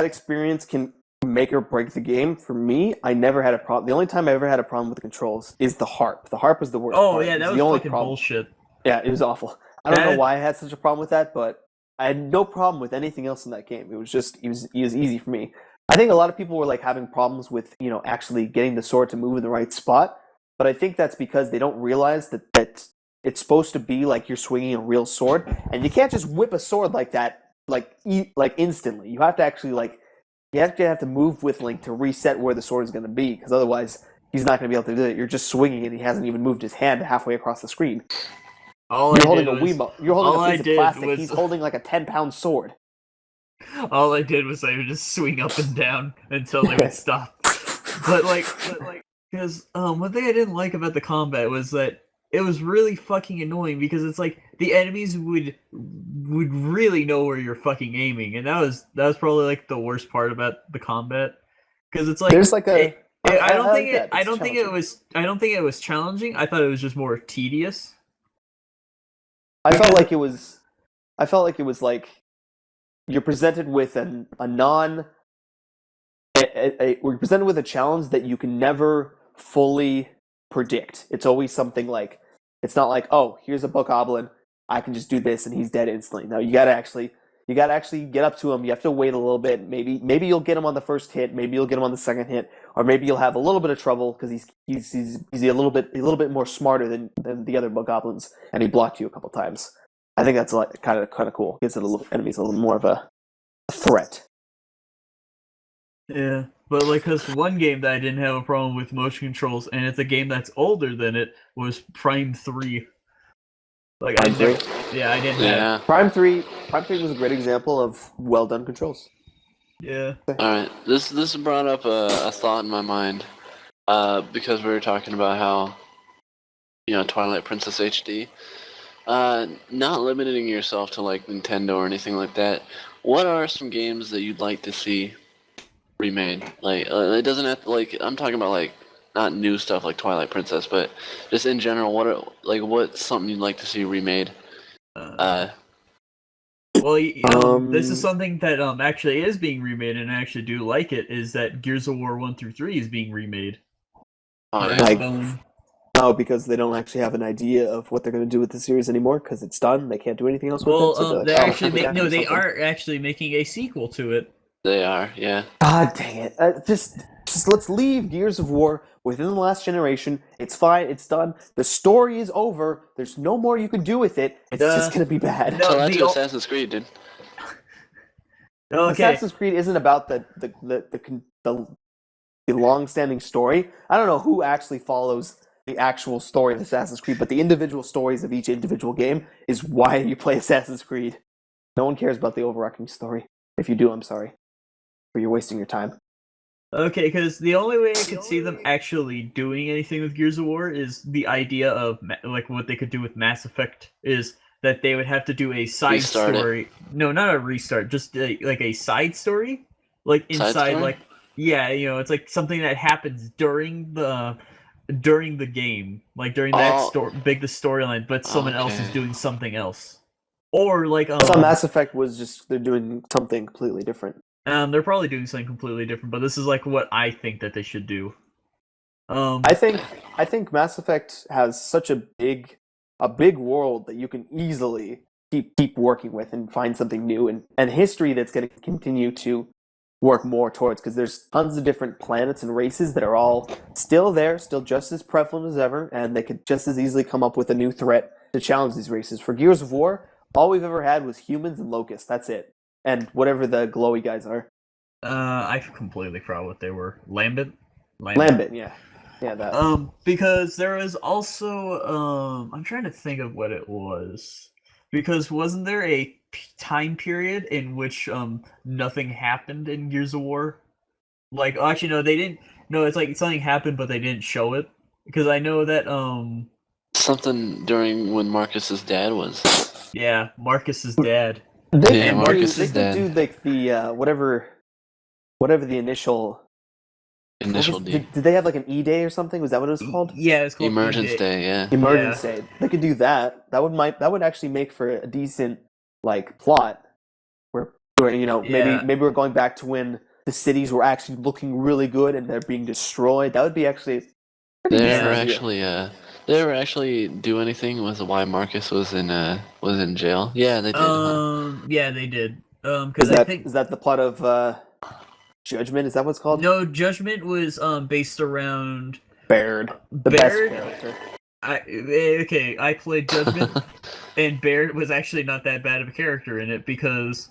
experience can make or break the game. For me, I never had a problem. The only time I ever had a problem with the controls is the harp. The harp was the worst Oh part. yeah, It was that the was only fucking problem. bullshit. Yeah, it was awful. I don't know That why I had such a problem with that, but I had no problem with anything else in that game. It was just it was easy for me. I think a lot of people were like having problems with actually getting the sword to move in the right spot, but I think that's because they don't realize that it's supposed to be like you're swinging a real sword, and you can't just whip a sword like that like instantly. You have to actually you have to move with Link to reset where the sword is going to be, because otherwise he's not going to be able to do it. You're just swinging it. He hasn't even moved his hand halfway across the screen. all I You're holding did a was Wiimote. You're holding a all I piece of did plastic. was He's holding like a 10-pound sword. all I did was I would just swing up and down until they would stop. But because one thing I didn't like about the combat was that it was really fucking annoying because it's like the enemies would really know where you're fucking aiming, and that was probably like the worst part about the combat because it's like There's like a. I like that. I It's don't think it challenging. was I don't think it was challenging. I thought it was just more tedious. I felt Because like it was. I felt like it was like you're presented with a non. We're presented with a challenge that you can never fully predict. It's always something like it's not like, oh, here's a bokoblin, I can just do this and he's dead instantly. No, you gotta actually get up to him. You have to wait a little bit. Maybe you'll get him on the first hit. Maybe you'll get him on the second hit, or maybe you'll have a little bit of trouble because he's a little bit more smarter than the other bokoblins, and he blocked you a couple times. I think that's like kind of cool. Gives it enemies a little more of a threat. yeah, but like, cause one game that I didn't have a problem with motion controls, and it's a game that's older than it, was Prime 3. Like I Prime 3. never, yeah, I didn't have, Yeah. Prime 3 was a great example of well done controls. yeah. All right. This brought up a thought in my mind, because we were talking about how, Twilight Princess HD. Not limiting yourself to like Nintendo or anything like that. What are some games that you'd like to see remade? Like, it doesn't have to, like, I'm talking about like not new stuff like Twilight Princess, but just in general. What's something you'd like to see remade? Uh, well, this is something that actually is being remade, and I actually do like it. Is that Gears of War 1 through 3 is being remade? Oh yeah. Earthbone. No, because they don't actually have an idea of what they're going to do with the series anymore because it's done. They can't do anything else with it. So they're like, they're oh, actually we gotta do they something. are actually making a sequel to it. They are. Yeah. God dang it! Just let's leave Gears of War within the last generation. It's fine. It's done. The story is over. There's no more you can do with it. It's just going to be bad. No, Tell that the to o- Assassin's Creed, dude. Okay. Assassin's Creed isn't about the long-standing story. I don't know who actually follows the actual story of Assassin's Creed, but the individual stories of each individual game is why you play Assassin's Creed. No one cares about the overarching story. If you do, I'm sorry. But you're wasting your time. Okay, because the only way I could see them actually doing anything with Gears of War is the idea of like what they could do with Mass Effect is that they would have to do a side Restart it. story. No, not a restart, just like a side story, like Side inside, story? like yeah, it's like something that happens during the game, like during that Oh. the storyline, but someone else is Okay. doing something else, or like I thought Mass Effect was just they're doing something completely different. they're probably doing something completely different, but this is like what I think that they should do. I think Mass Effect has such a big world that you can easily keep working with and find something new and history that's going to continue to work more towards, because there's tons of different planets and races that are all still there, still just as prevalent as ever, and they could just as easily come up with a new threat to challenge these races. For Gears of War, all we've ever had was humans and locusts. That's it, and whatever the glowy guys are. I completely forgot what they were. Lambent. Lambent, yeah, that. Because there was also I'm trying to think of what it was. Because wasn't there a time period in which nothing happened in Gears of War? Like, actually, no, they didn't. No, it's like something happened, but they didn't show it. Because I know that Something during when Marcus's dad was. yeah, Marcus's dad. They Yeah, could Marcus do, they is could dead. do like the whatever the initial Initial D. Did they have like an E day or something? Was that what it was called? Yeah, it's called Emergence E-Day. Day, yeah. Emergence Day. They could do that. That would actually make for a decent like plot where Yeah. maybe we're going back to when the cities were actually looking really good and they're being destroyed. That would be actually a pretty They decent ever idea. actually do anything with why Marcus was in jail? Yeah, they did, huh? Yeah, they did. Because I think Is that the plot of Judgment? Is that what it's called? no, Judgment was based around Baird, the Baird. best character. I played Judgment, and Baird was actually not that bad of a character in it because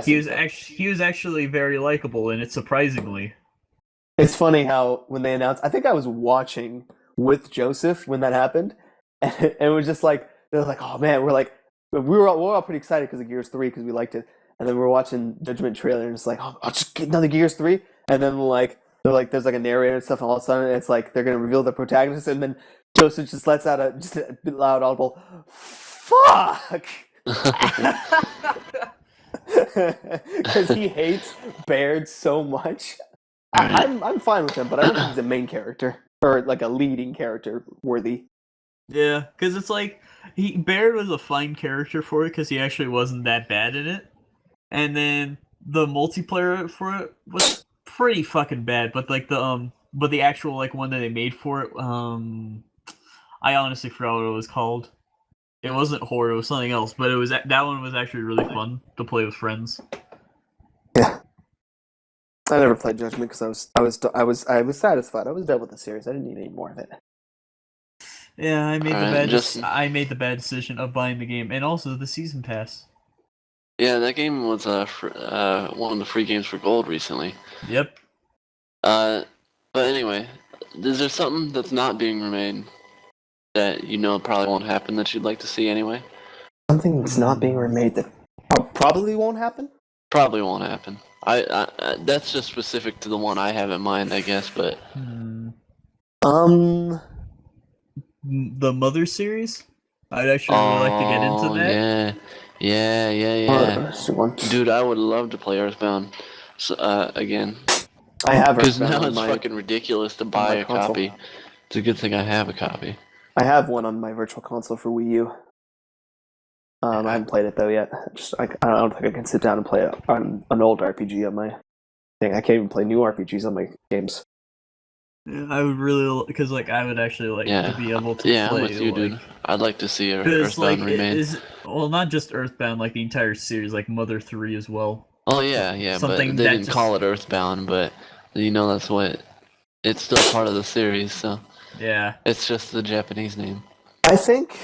he was actually very likable in it, surprisingly. It's funny how when they announced, I think I was watching with Joseph when that happened, and it was just like they're like, "Oh man," we're all pretty excited because of Gears 3 because we liked it, and then we're watching Judgment trailer and it's like, "Oh, I'll just get another Gears 3," and then they're like, there's like a narrator and stuff, and all of a sudden it's like they're gonna reveal the protagonist, and then Joseph just lets out a loud audible, "Fuck," because he hates Baird so much. I'm fine with him, but I don't think he's a main character or like a leading character worthy. Yeah, because it's like Baird was a fine character for it because he actually wasn't that bad in it, and then the multiplayer for it was pretty fucking bad. But like but the actual like one that they made for it, I honestly forgot what it was called. It wasn't horror; it was something else. But that one was actually really fun to play with friends. Yeah, I never played Judgment because I was satisfied. I was done with the series. I didn't need any more of it. Yeah, I made Alright, I made the bad decision of buying the game and also the season pass. Yeah, that game was one of the free games for gold recently. Yep. But anyway, is there something that's not being remade that you know probably won't happen that you'd like to see anyway? Something that's not being remade that probably won't happen. Probably won't happen. That's just specific to the one I have in mind, I guess. But The Mother series? I'd actually really like to get into that. yeah. Dude, I would love to play Earthbound again. I have Because Earthbound now on it's fucking ridiculous to buy a console. copy. It's a good thing I have a copy. I have one on my virtual console for Wii U. I haven't played it though yet. I don't think I can sit down and play on an old RPG on my thing. I can't even play new RPGs on my games. Yeah, I would really because like I would actually like to be able to Yeah, play. I'm with you, dude. I'd like to see Earthbound remade. Well, not just Earthbound, like the entire series, like Mother 3 as well. Oh yeah, Something but they didn't call it Earthbound, but that's what it's still part of the series, so yeah, it's just the Japanese name. I think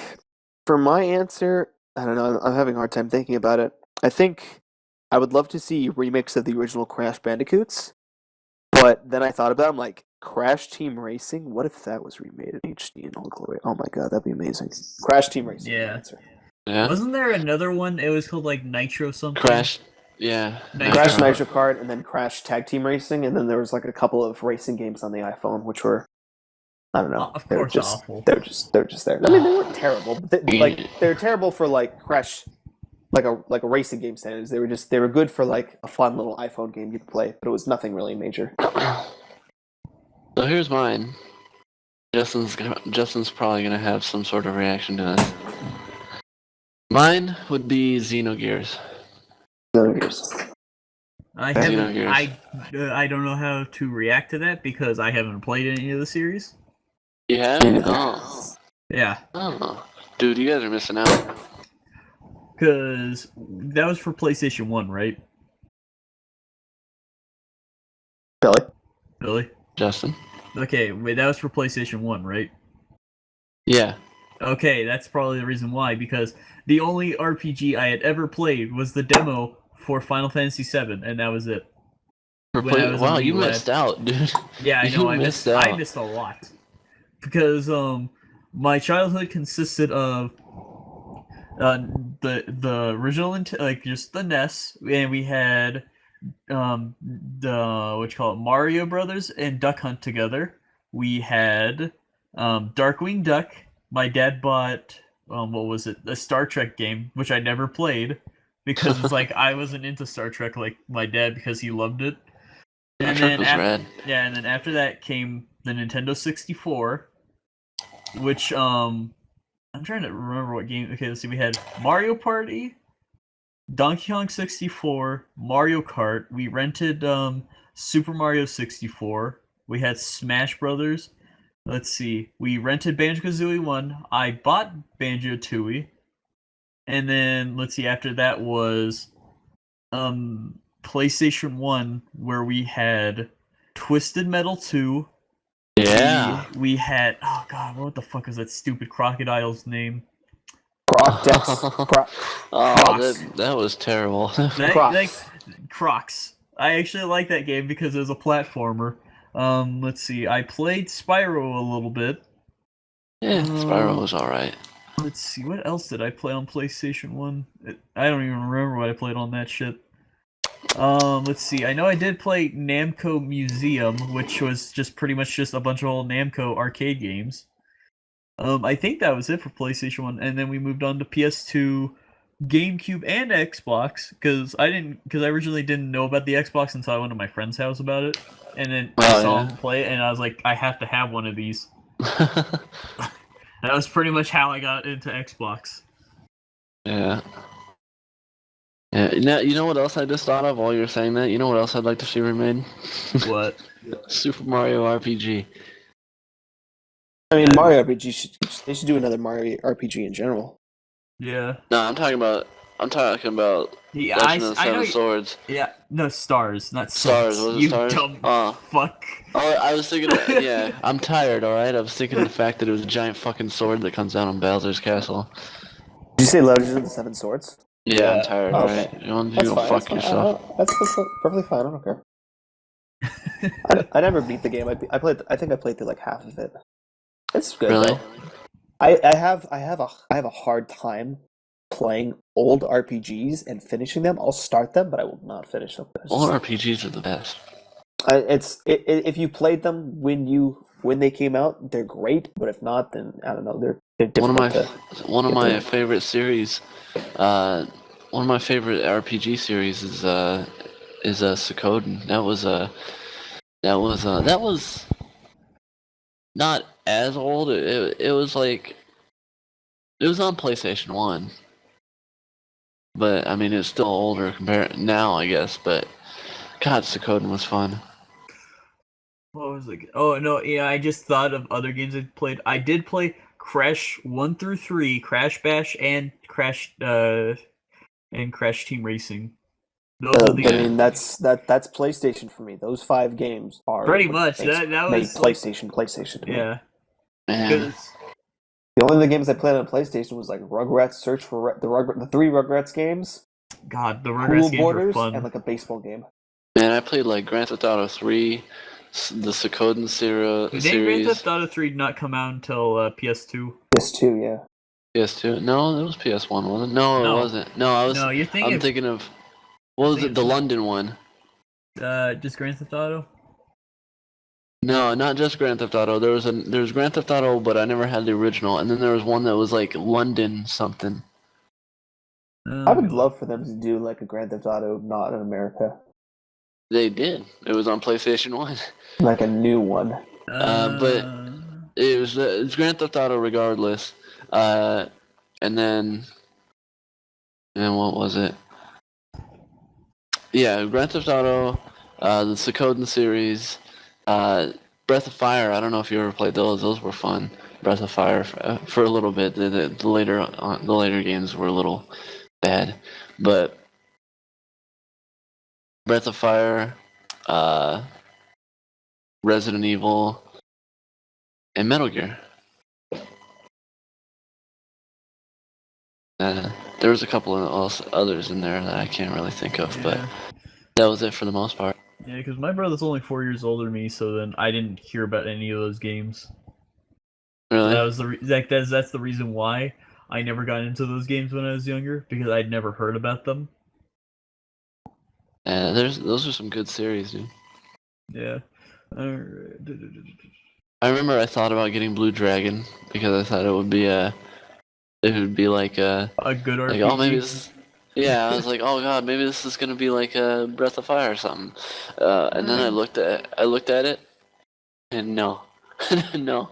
for my answer, I don't know. I'm having a hard time thinking about it. I think I would love to see a remix of the original Crash Bandicoots, but then I thought about it, I'm like, Crash Team Racing? What if that was remade in HD in all glory? Oh my god, that'd be amazing. Crash Team Racing. Yeah. Yeah. Wasn't there another one? It was called like Nitro something. Crash. Yeah. Crash Nitro Kart, and then Crash Tag Team Racing, and then there was like a couple of racing games on the iPhone, which were, I don't know. Of course, awful. They're just there. I mean, they weren't terrible, but they're terrible for like Crash, like a racing game standards. They were good for like a fun little iPhone game you could play, but it was nothing really major. So here's mine. Justin's probably gonna have some sort of reaction to this. Mine would be Xenogears. I don't know how to react to that because I haven't played any of the series. You haven't? Oh. Yeah. Oh. Dude, you guys are missing out. Because that was for PlayStation 1, right? Billy? Justin? Okay, wait, that was for PlayStation 1, right? Yeah. Okay, that's probably the reason why, because the only RPG I had ever played was the demo for Final Fantasy VII, and that was it. Wow, you missed out, dude. Yeah, I know, I missed a lot. Because my childhood consisted of the original, like just the NES, and we had Mario Brothers and Duck Hunt together. We had Darkwing Duck. My dad bought a Star Trek game, which I never played because it's like I wasn't into Star Trek like my dad because he loved it. That And truck then was rad. yeah, and then after that came the Nintendo 64, which I'm trying to remember what game. Okay, let's see. We had Mario Party, Donkey Kong 64, Mario Kart. We rented Super Mario 64. We had Smash Brothers. Let's see. We rented Banjo-Kazooie 1. I bought Banjo-Tooie. And then let's see, after that was PlayStation 1, where we had Twisted Metal 2. Yeah. We had, oh god, what the fuck is that stupid crocodile's name? Crocs. That was terrible. Crocs. I actually like that game because it was a platformer. Let's see. I played Spyro a little bit. Yeah, Spyro was alright. Let's see. What else did I play on PlayStation 1? I don't even remember what I played on that shit. Let's see. I know I did play Namco Museum, which was just pretty much just a bunch of old Namco arcade games. I think that was it for PlayStation 1, and then we moved on to PS2, GameCube, and Xbox, because I originally didn't know about the Xbox until I went to my friend's house about it, and then I saw him play it, and I was like, I have to have one of these. That was pretty much how I got into Xbox. Yeah. Yeah. You know what else I just thought of while you were saying that? You know what else I'd like to see remade? What? Super Mario RPG. I mean, Mario RPG they should do another Mario RPG in general. Yeah. No, I'm talking about Yeah, Legend of the I know Seven Swords. Yeah, no, stars, not Stars, swords. was it You stars? dumb fuck. Oh, I was thinking yeah, I'm tired, alright? I was thinking of the fact that it was a giant fucking sword that comes down on Bowser's castle. Did you say Legend of the Seven Swords? Yeah, I'm tired, Oh, alright? okay. You want to That's go fine. fuck yourself? That's perfectly fine. I don't care. I never beat the game. I played. I think I played through like half of it. It's good Really? though. I have a hard time playing old RPGs and finishing them. I'll start them, but I will not finish them. All RPGs are the best. If you played them when they came out, they're great. But if not, then I don't know. They're difficult. One of my favorite series, one of my favorite RPG series is Suikoden. That was not as old. It was like it was on PlayStation 1. But I mean, it's still older compared now, I guess. But God, Suikoden was fun. What was it? Oh no, yeah, I just thought of other games I played. I did play Crash 1 through 3, Crash Bash, and Crash Team Racing. Those are the I mean, that's PlayStation for me. Those 5 games are pretty much that made was PlayStation to me. yeah. Man. The only other games I played on PlayStation was like Rugrats, Search for the 3 Rugrats games, God, the Rugrats games were fun. and like a baseball game. Man, I played like Grand Theft Auto 3, the Suikoden series. Didn't Grand Theft Auto 3 not come out until PS2? PS2, yeah. PS2? No, it was PS1, wasn't it? No, it wasn't. No, you're thinking. I'm thinking of what was it? The London one. Just Grand Theft Auto. No, not just Grand Theft Auto. There was Grand Theft Auto, but I never had the original. And then there was one that was like London something. I would love for them to do like a Grand Theft Auto not in America. They did. It was on PlayStation 1. Like a new one. But it's Grand Theft Auto regardless. And then what was it? Yeah, Grand Theft Auto, the Suikoden series, Breath of Fire. I don't know if you ever played those. Those were fun. Breath of Fire for a little bit. The later games were a little bad, but Breath of Fire, Resident Evil, and Metal Gear. There was a couple of others in there that I can't really think of, but that was it for the most part. Yeah, because my brother's only 4 years older than me, so then I didn't hear about any of those games. Really? That was that's the reason why I never got into those games when I was younger, because I'd never heard about them. Yeah, those are some good series, dude. Yeah. I remember I thought about getting Blue Dragon because I thought it would be like a good RPG. like, oh, maybe this is, Yeah, I was like, oh god, maybe this is gonna be like a Breath of Fire or something. And then I looked at it, and no, no.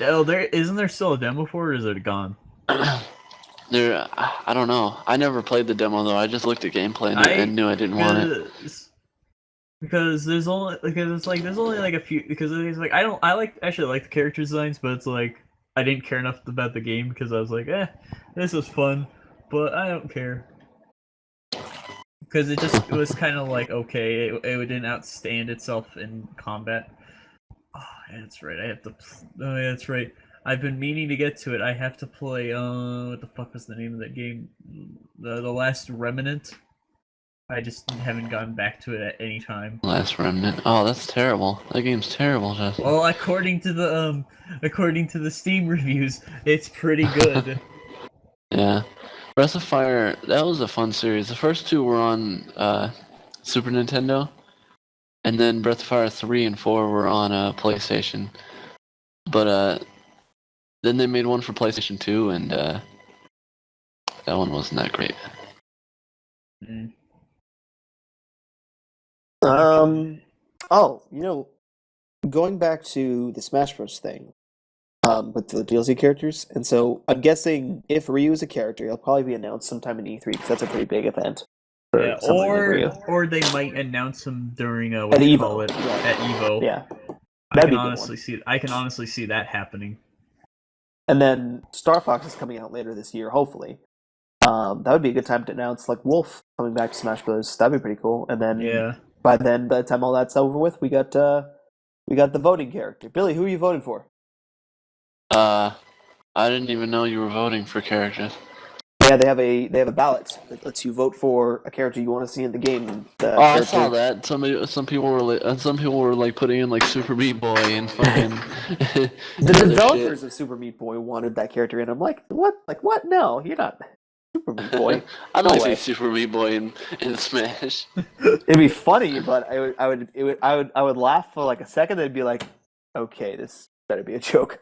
Oh, isn't there still a demo for it, or is it gone? I don't know. I never played the demo though. I just looked at gameplay and knew I didn't want it. Because there's only there's only like a few, because it's like I actually like the character designs, but it's like I didn't care enough about the game because I was like, this is fun, but I don't care. Because it was kind of like, okay, it didn't outstand itself in combat. Oh, yeah, that's right. I have to. Oh, yeah, that's right. I've been meaning to get to it. I have to play. What the fuck was the name of that game? The Last Remnant. I just haven't gotten back to it at any time. Last Remnant. Oh, that's terrible. That game's terrible, Justin. Well, according to the Steam reviews, it's pretty good. Yeah. Breath of Fire, that was a fun series. The first two were on Super Nintendo, and then Breath of Fire 3 and 4 were on PlayStation. But then they made one for PlayStation 2, and that one wasn't that great. Mm. Oh, going back to the Smash Bros. Thing, with the DLC characters, and so I'm guessing if Ryu is a character, he'll probably be announced sometime in E3 because that's a pretty big event. Yeah, or they might announce him during At Evo. At Evo. Yeah, I can honestly see that happening. And then Star Fox is coming out later this year, hopefully. That would be a good time to announce like Wolf coming back to Smash Bros. That'd be pretty cool. And then by the time all that's over with, we got the voting character. Billy, who are you voting for? I didn't even know you were voting for characters. Yeah, they have a ballot that lets you vote for a character you want to see in the game. I saw that. Some people were like putting in like Super Meat Boy and fucking. The developers of Super Meat Boy wanted that character in. I'm like, what? Like what? No, you're not Super Meat Boy. I'd like to see Super Meat Boy in Smash. It'd be funny, but I would laugh for like a second. Then be like, okay, this better be a joke.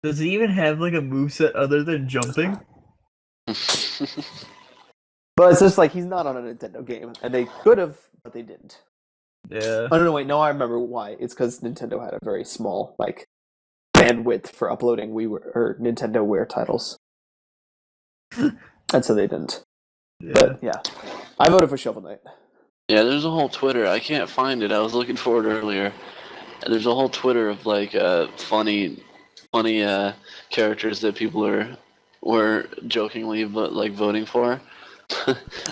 Does he even have like a moveset other than jumping? But it's just like he's not on a Nintendo game, and they could have, but they didn't. Yeah. Oh no, wait, no, I remember why. It's because Nintendo had a very small like bandwidth for uploading NintendoWare titles, and so they didn't. Yeah. But yeah, I voted for Shovel Knight. Yeah, there's a whole Twitter. I can't find it. I was looking for it earlier. There's a whole Twitter of like funny characters that people were jokingly voting for.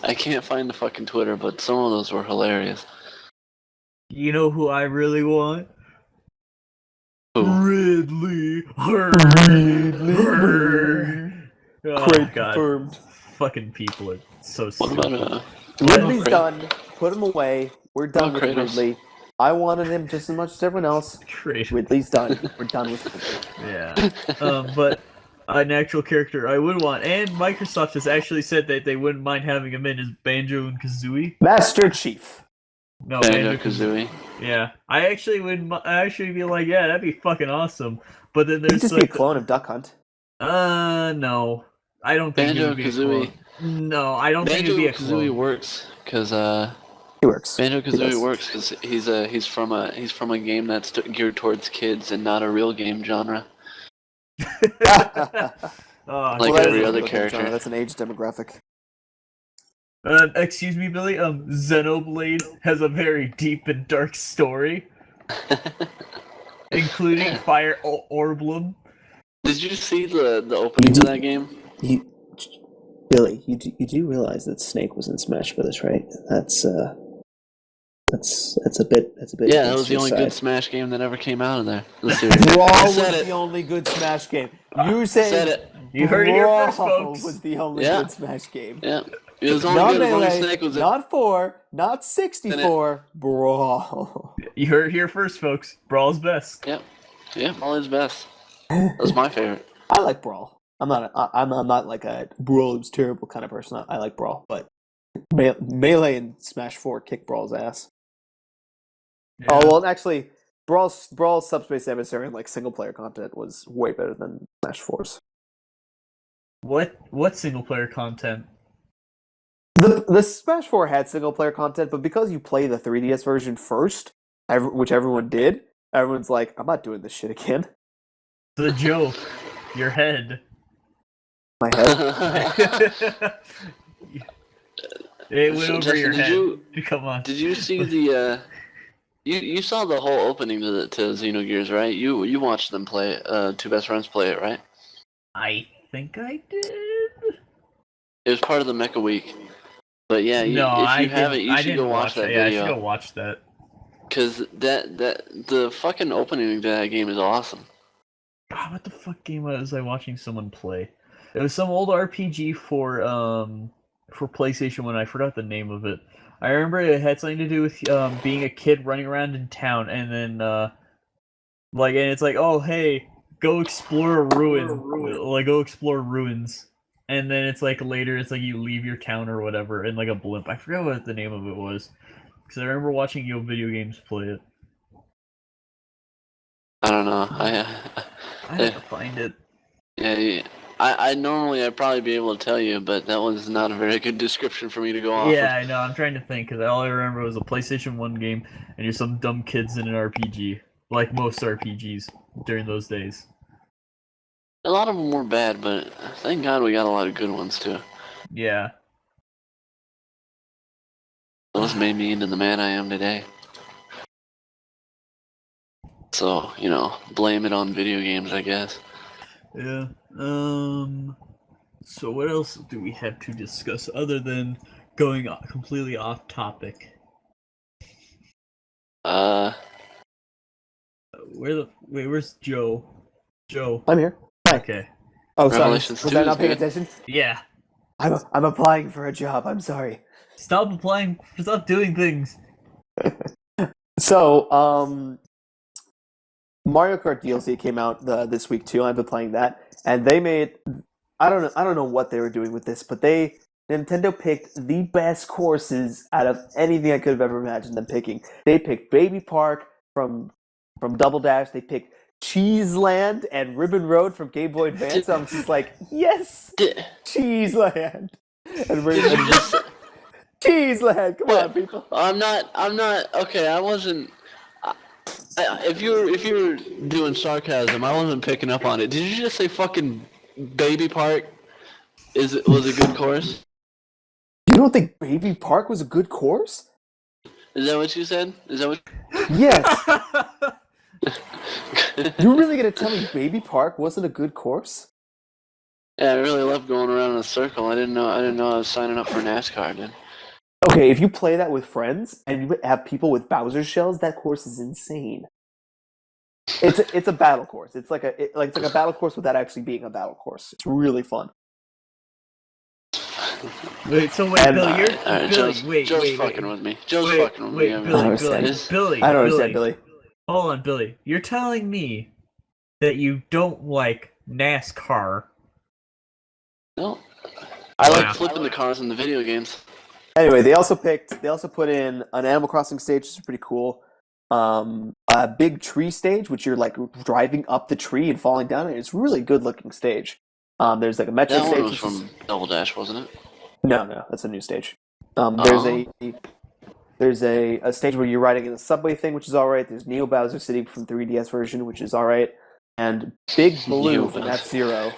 I can't find the fucking Twitter, but some of those were hilarious. You know who I really want? Who? Ridley. Oh, Great God. confirmed. Fucking people are so What stupid. about Ridley's done. Put him away. We're done with Kratos? Ridley. I wanted him just as much as everyone else. Great. Ridley's done. We're done with Ridley. Yeah. But an actual character I would want, and Microsoft has actually said that they wouldn't mind having him in, is Banjo and Kazooie. Master Chief. No, Banjo-Kazooie. Yeah, I actually would. I actually be like, yeah, that'd be fucking awesome. But then He'd there's just be a clone of Duck Hunt. No, I don't think it would be a Banjo-Kazooie. clone. No, I don't think it'd be a clone. Banjo-Kazooie works because He works. Banjo-Kazooie works because he's from a game that's geared towards kids and not a real game genre. Like every other character. Genre. That's an age demographic. Excuse me, Billy. Xenoblade has a very deep and dark story, including Fire Orblem. Did you see the opening to that game? Billy, you do realize that Snake was in Smash Bros., right? That's a bit. Yeah, that was the only good Smash game that ever came out of there. Brawl was the only good Smash game. You said it. You heard it here first, folks. Was the only good Smash game. Yeah, it was only Not good as long as Melee, Snake was in. not 4, not 64. Brawl. You heard it here first, folks. Brawl's best. Yeah, all his best. That's my favorite. I like Brawl. I'm not like a Brawl was terrible kind of person. I like Brawl, but Melee and Smash 4 kick Brawl's ass. Yeah. Oh well, actually, Brawl's Subspace Emissary and like single player content was way better than Smash 4's. What single player content? The Smash 4 had single player content, but because you play the 3DS version first, which everyone did, everyone's like, I'm not doing this shit again. The joke. Your head. My head. It went over Justin, your head. Come on. Did you see the? You saw the whole opening to Xenogears, right? You watched them play. Two best friends play it, right? I think I did. It was part of the Mecha Week. But yeah, No, if you haven't, you should go watch that video. Yeah, I should go watch that. Because the fucking opening to that game is awesome. God, what the fuck game was I watching someone play? It was some old RPG for PlayStation 1. I forgot the name of it. I remember it had something to do with being a kid running around in town, and then and it's like, oh hey, go explore a ruin, like go explore ruins, and then it's like later it's like you leave your town or whatever in like a blimp. I forgot what the name of it was, because I remember watching Yo Video Games play it. I don't know. I have to find it. Yeah. I'd probably be able to tell you, but that was not a very good description for me to go off of. Yeah, I know. I'm trying to think, because all I remember was a PlayStation 1 game, and you're some dumb kids in an RPG, like most RPGs during those days. A lot of them were bad, but thank God we got a lot of good ones too. Yeah. Those made me into the man I am today. So, blame it on video games, I guess. Yeah. So what else do we have to discuss other than going completely off topic? Where's Joe? Joe. I'm here. Hi. Okay. Oh, sorry. Revelations Was 2 I is not paying good. attention? Yeah. I'm applying for a job. I'm sorry. Stop applying. Stop doing things. So, Mario Kart DLC came out this week too. I've been playing that, and they made I don't know what they were doing with this, but Nintendo picked the best courses out of anything I could have ever imagined them picking. They picked Baby Park from Double Dash. They picked Cheese Land and Ribbon Road from Game Boy Advance. I'm just like, yes, Cheese Land and Ribbon Cheese Land. Come on, people. I'm not. Okay, I wasn't. If you're doing sarcasm, I wasn't picking up on it. Did you just say fucking Baby Park? Was a good course? You don't think Baby Park was a good course? Is that what you said? Is that what? Yes. You're really gonna tell me Baby Park wasn't a good course? Yeah, I really love going around in a circle. I didn't know I was signing up for NASCAR, dude. Okay, if you play that with friends and you have people with Bowser shells, that course is insane. It's a battle course. It's like a battle course without actually being a battle course. It's really fun. Wait, Billy, Joe's fucking with me. Joe's fucking with me. I don't understand, Billy. Hold on, Billy. You're telling me that you don't like NASCAR? No. I like flipping the cars in the video games. Anyway, they also put in an Animal Crossing stage, which is pretty cool. A big tree stage, which you're like driving up the tree and falling down it. It's a really good looking stage. There's like a metro stage. That was from Double Dash, wasn't it? No, that's a new stage. There's a stage where you're riding in the subway thing, which is alright. There's Neo Bowser City from 3DS version, which is alright. And Big Blue from F-Zero,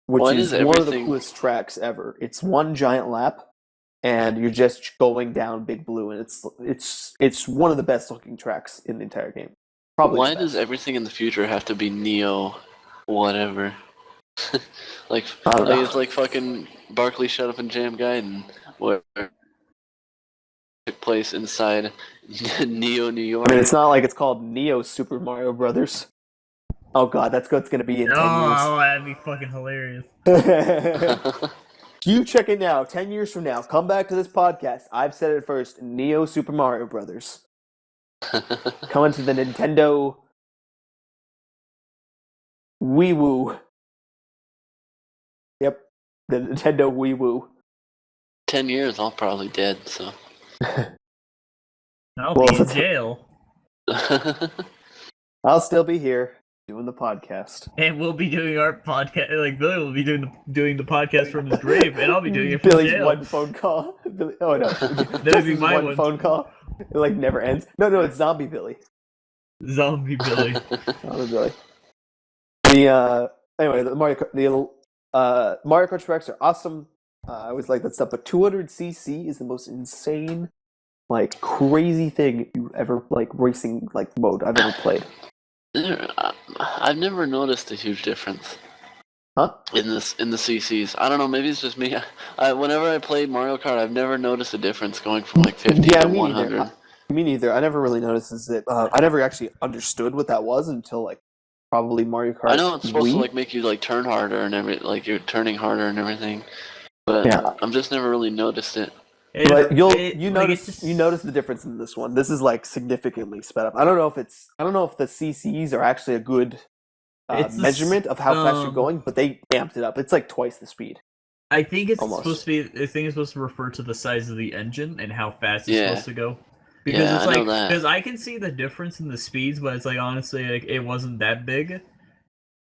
which is one of the coolest tracks ever. It's one giant lap, and you're just going down Big Blue, and it's one of the best looking tracks in the entire game. Probably. Why does everything in the future have to be Neo whatever? It's like fucking Barkley Shut Up and Jam Gaiden, where it took place inside Neo, New York. I mean, it's not like it's called Neo Super Mario Brothers. Oh god, that's what's gonna be in 10 years. Oh, that'd be fucking hilarious. You check it now. 10 years from now, come back to this podcast. I've said it first. Neo Super Mario Brothers. Coming to the Nintendo Wii Woo. Yep, the Nintendo Wii Woo. 10 years, I'll probably dead, so. I'll be in jail. I'll still be here. doing the podcast. And we'll be doing our podcast. Like Billy will be doing the podcast from his grave, and I'll be doing it from Billy's jail. one phone call. Oh no, That'd be my one phone call. It like never ends. No, it's Zombie Billy. Zombie Billy. Zombie Billy. Anyway, the Mario Kart tracks are awesome. I always like that stuff, but 200cc is the most insane, like crazy thing you ever like racing like mode I've ever played. I've never noticed a huge difference. Huh? In the CCs. I don't know, maybe it's just me. Whenever I play Mario Kart, I've never noticed a difference going from like 50 to 100. Me neither. I never really noticed it. I never actually understood what that was until like probably Mario Kart. I know it's supposed to like make you like turn harder and like you're turning harder and everything, but yeah. I've just never really noticed it. But you notice the difference in this one. This is like significantly sped up. I don't know if the CCs are actually a good measurement of how fast you're going, but they amped it up. It's like twice the speed. I think it's supposed to refer to the size of the engine and how fast it's supposed to go. Because it's like, because I can see the difference in the speeds, but it's like honestly, like it wasn't that big.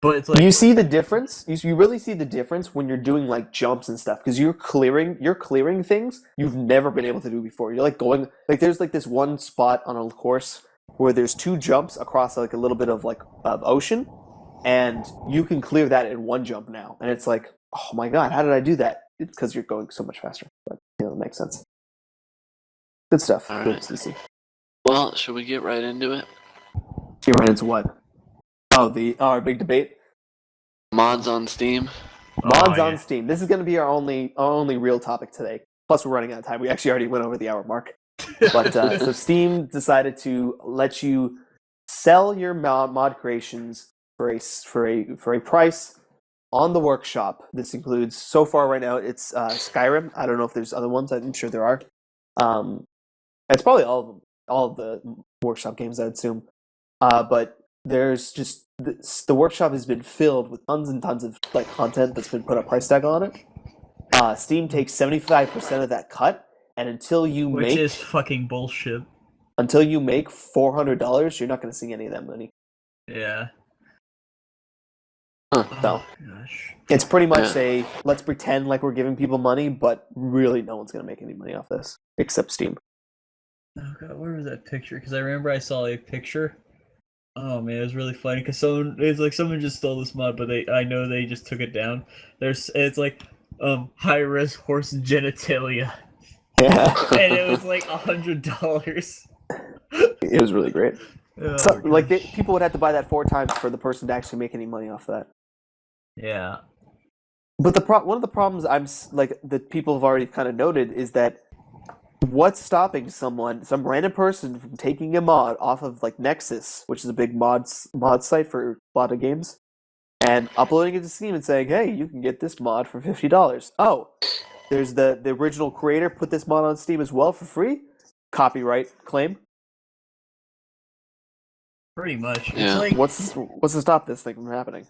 But it's like you see the difference. You really see the difference when you're doing like jumps and stuff, because you're clearing things you've never been able to do before. You're like going like there's like this one spot on a course where there's 2 jumps across like a little bit of like ocean, and you can clear that in 1 jump now. And it's like, oh my god, how did I do that? It's because you're going so much faster. But it makes sense. Good stuff. All Good right. to see. Well, should we get right into it? Get right into what? Oh, our big debate. Mods on Steam. Mods on Steam. This is going to be our only real topic today. Plus, we're running out of time. We actually already went over the hour mark. But so Steam decided to let you sell your mod creations for a price on the workshop. This includes so far right now it's Skyrim. I don't know if there's other ones. I'm sure there are. It's probably all of them, all of the workshop games, I would assume. But there's just the workshop has been filled with tons and tons of like content that's been put a price tag on it. Steam takes 75% of that cut, and which is fucking bullshit. Until you make $400, you're not going to see any of that money. Yeah. So Gosh. it's pretty much let's pretend like we're giving people money, but really no one's going to make any money off this except Steam. Oh god, where was that picture? Because I remember I saw a picture. Oh man, it was really funny because someone just stole this mod, but I know they just took it down. It's like high res horse genitalia. Yeah. And it was like $100. It was really great. Oh, so, like people would have to buy that 4 times for the person to actually make any money off that. Yeah. But one of the problems that people have already kind of noted is that what's stopping some random person from taking a mod off of like Nexus, which is a big mod site for a lot of games, and uploading it to Steam and saying, "Hey, you can get this mod for $50." Oh, there's the original creator put this mod on Steam as well for free. Copyright claim. Pretty much. Yeah. It's like, what's to stop this thing from happening?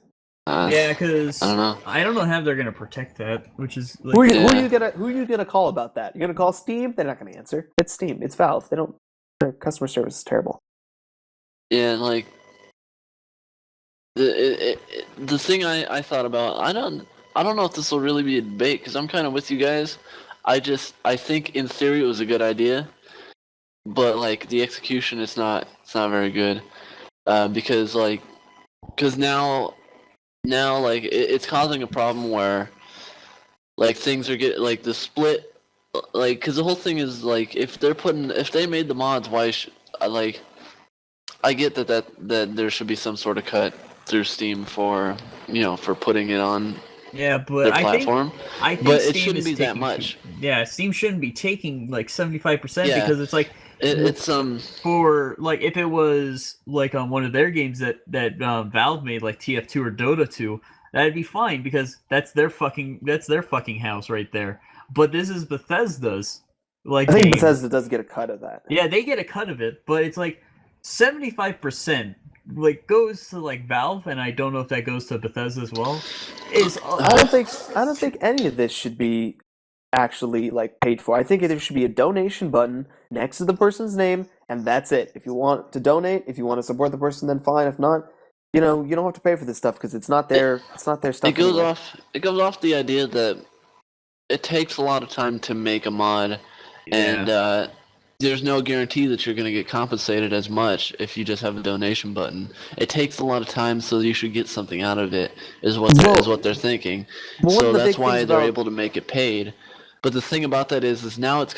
Yeah, because I don't know how they're gonna protect that. Which is like, who are you gonna call about that? You're gonna call Steam? They're not gonna answer. It's Steam. It's Valve. Their customer service is terrible. Yeah, like the thing I thought about. I don't know if this will really be a debate because I'm kind of with you guys. I think in theory it was a good idea, but like the execution it's not very good because now like it's causing a problem where like things are getting like the split like because the whole thing is like if they made the mods why like I get that there should be some sort of cut through Steam for for putting it on but their platform. I think but Steam it shouldn't be that much. Steam shouldn't be taking like 75% because it's like it's for like if it was like on one of their games that Valve made like TF2 or Dota 2, that'd be fine because that's their fucking house right there. But this is Bethesda's like I think game. Bethesda does get a cut of that. Yeah, they get a cut of it, but it's like 75% like goes to like Valve, and I don't know if that goes to Bethesda as well. I don't think any of this should be actually like paid for. I think there should be a donation button next to the person's name, and that's it. If you want to donate, if you want to support the person, then fine. If not, you know, you don't have to pay for this stuff because it's not their stuff. It goes anyway. off. It goes off the idea that it takes a lot of time to make a mod, and there's no guarantee that you're going to get compensated as much if you just have a donation button. It takes a lot of time, so you should get something out of it. Is what they're thinking. Well, So that's why they're able to make it paid. But the thing about that is now it's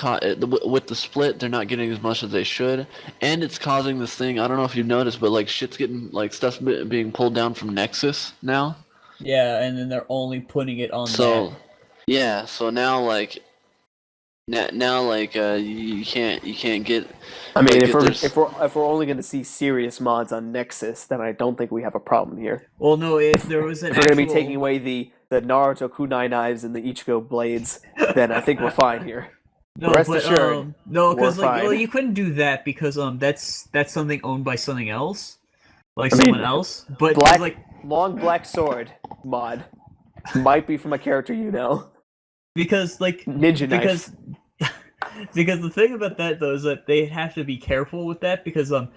with the split, they're not getting as much as they should, and it's causing this thing. I don't know if you've noticed, but like shit's getting stuff's being pulled down from Nexus now. Yeah, and then they're only putting it on So, that. yeah. So now you can't get. I mean, like, if we're only going to see serious mods on Nexus, then I don't think we have a problem here. Well, no, if there was an if we're going to be taking away the Naruto kunai knives and the Ichigo blades, then I think we're fine here. No, Rest assured, no, because we're fine. you couldn't do that because that's something owned by something else, someone else. But long black sword mod might be from a character you know. Because ninja knife. Because the thing about that though is that they have to be careful with that because the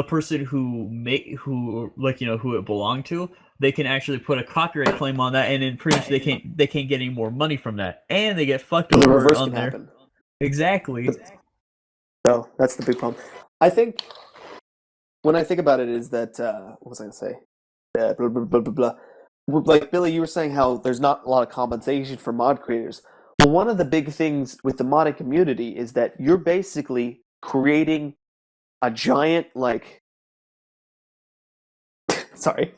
person who it belonged to, they can actually put a copyright claim on that, and then pretty much they can't get any more money from that, and they get fucked over. The reverse on can there. happen. Exactly. So that's the big problem. I think when I think about it is that what was I gonna say? Blah, blah, blah, blah, blah. Like Billy, you were saying how there's not a lot of compensation for mod creators. Well, one of the big things with the modding community is that you're basically creating a giant sorry.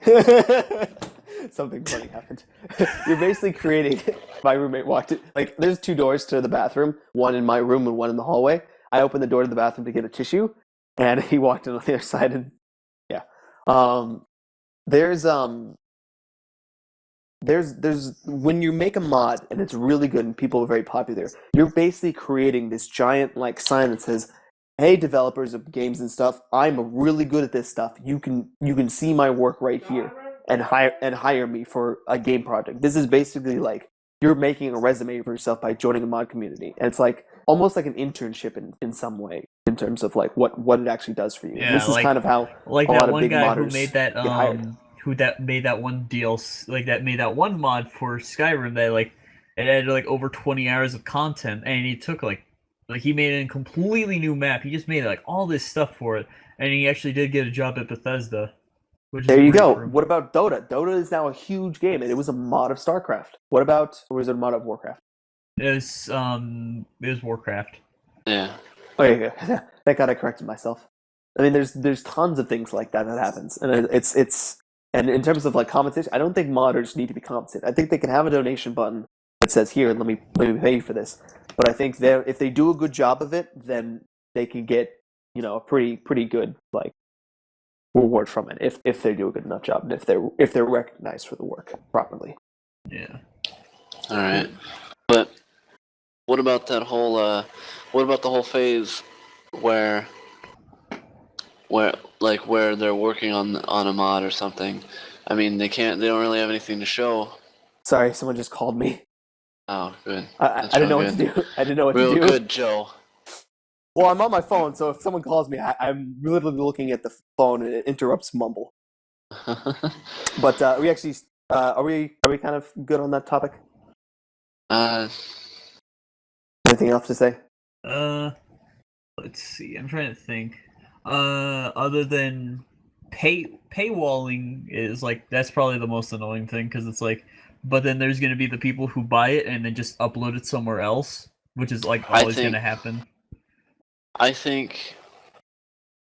Something funny happened. You're basically creating. My roommate walked in. There's 2 doors to the bathroom, one in my room and one in the hallway. I opened the door to the bathroom to get a tissue, and he walked in on the other side, and yeah. There's when you make a mod and it's really good and people are very popular, you're basically creating this giant sign that says, "Hey, developers of games and stuff, I'm really good at this stuff. You can see my work right here and hire me for a game project." This is basically you're making a resume for yourself by joining a mod community, and it's almost like an internship in some way in terms of what it actually does for you. Yeah, this is kind of how a lot that of one big guy modders who made that get hired. made that one deal that made that one mod for Skyrim that it had over 20 hours of content, and he took he made a completely new map. He just made all this stuff for it, and he actually did get a job at Bethesda. There you go. What about Dota? Dota is now a huge game, and it was a mod of StarCraft. Or was it a mod of Warcraft? It was Warcraft. Yeah. Okay, thank God I corrected myself. I mean, there's tons of things like that happens, and and in terms of compensation, I don't think modders need to be compensated. I think they can have a donation button that says, "Here, let me pay you for this." But I think if they do a good job of it, then they can get a pretty good reward from it if they do a good enough job and if they're recognized for the work properly. Yeah. All right. But what about that whole the whole phase where they're working on a mod or something? I mean, they don't really have anything to show. Sorry, someone just called me. Oh, good. I didn't know what to do. I didn't know what to do. Real good, Joe. Well, I'm on my phone, so if someone calls me, I'm literally looking at the phone and it interrupts mumble. But are we actually are we kind of good on that topic? Anything else to say? Let's see. I'm trying to think. Other than paywalling is that's probably the most annoying thing because it's but then there's gonna be the people who buy it and then just upload it somewhere else, which is always gonna happen. I think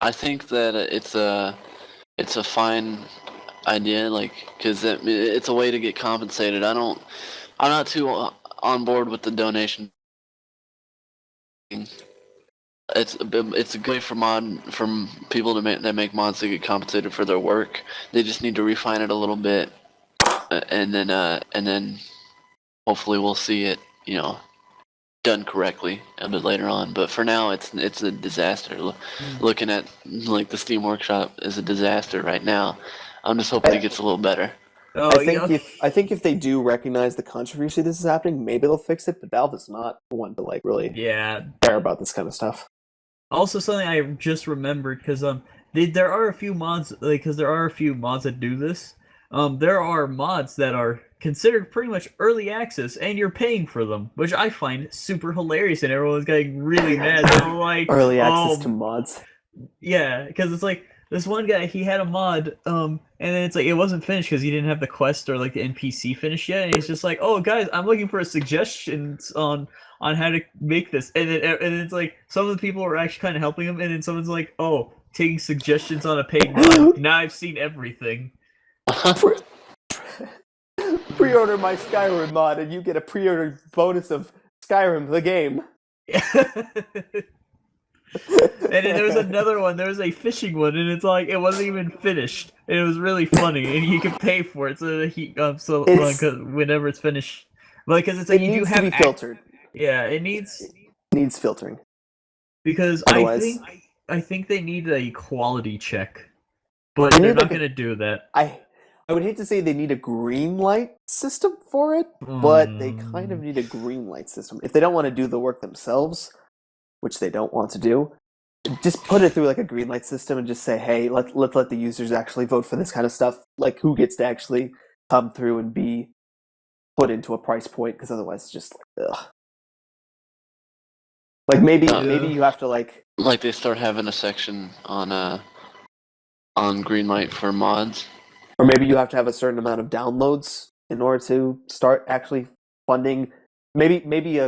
that it's a fine idea, because it's a way to get compensated. I'm not too on board with the donation. It's a good way from people that make mods to get compensated for their work. They just need to refine it a little bit, and then hopefully we'll see it, done correctly a bit later on. But for now, it's a disaster. Looking at the Steam Workshop is a disaster right now. I'm just hoping it gets a little better. I think if they do recognize the controversy this is happening, maybe they'll fix it. But Valve is not one to really care about this kind of stuff. Also, something I just remembered because there are a few mods, like, because there are a few mods that do this. There are mods that are considered pretty much early access, and you're paying for them, which I find super hilarious, and everyone's getting really mad. They're like, Early access to mods. yeah, because it's like this one guy, he had a mod, and then it's like it wasn't finished because he didn't have the quest or like the NPC finished yet, and he's just like, "Oh, guys, I'm looking for suggestions on how to make this," and then it's like some of the people are actually kind of helping him, and then someone's like, "Oh, taking suggestions on a paid mod. Now I've seen everything." Pre-order my Skyrim mod, and you get a pre-order bonus of Skyrim the game. And then there was another one. There was a fishing one, and it's like it wasn't even finished. And it was really funny, and you could pay for it. So he whenever it's finished, like because it's like It you do needs have to be filtered. Yeah, it needs filtering. because Otherwise, I think they need a quality check, but they're not going to do that. I would hate to say they need a green light system for it, but they kind of need a green light system. If they don't want to do the work themselves, which they don't want to do, just put it through like a green light system and just say, hey, let's let the users actually vote for this kind of stuff. Like who gets to actually come through and be put into a price point, because otherwise it's just like, ugh. Like maybe you have to like they start having a section on Greenlight for mods. Or maybe you have to have a certain amount of downloads in order to start actually funding. Maybe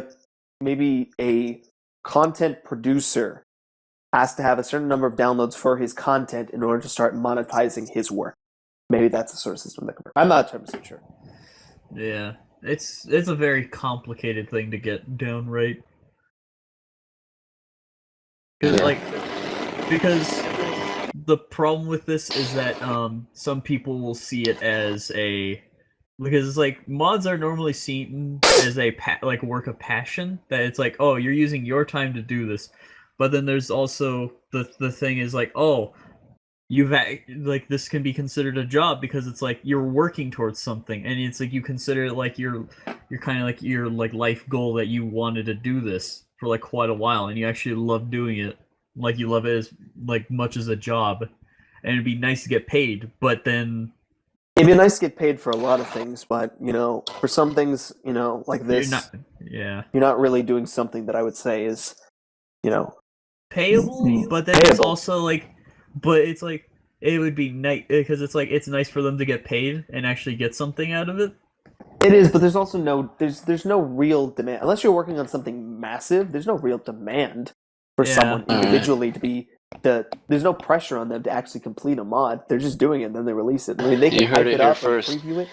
a content producer has to have a certain number of downloads for his content in order to start monetizing his work. Maybe that's the sort of system that could work. I'm not 100% sure. Yeah, it's a very complicated thing to get down right. Because the problem with this is that some people will see it as because it's like mods are normally seen as a like work of passion, that it's like, oh, you're using your time to do this, but then there's also the thing is like, oh, like this can be considered a job because it's like you're working towards something, and it's like you consider it like you're kind of like your like life goal that you wanted to do this for like quite a while, and you actually love doing it, like you love it as like much as a job, and it'd be nice to get paid, but then it'd be nice to get paid for a lot of things, but for some things, like this, you're not really doing something that I would say is, payable. But then it's also like, but it's like it would be nice because it's like it's nice for them to get paid and actually get something out of it. It is, but there's also there's no real demand unless you're working on something massive. There's no real demand for someone individually to be. There's no pressure on them to actually complete a mod. They're just doing it, and then they release it. I mean, they can hype it up and preview it.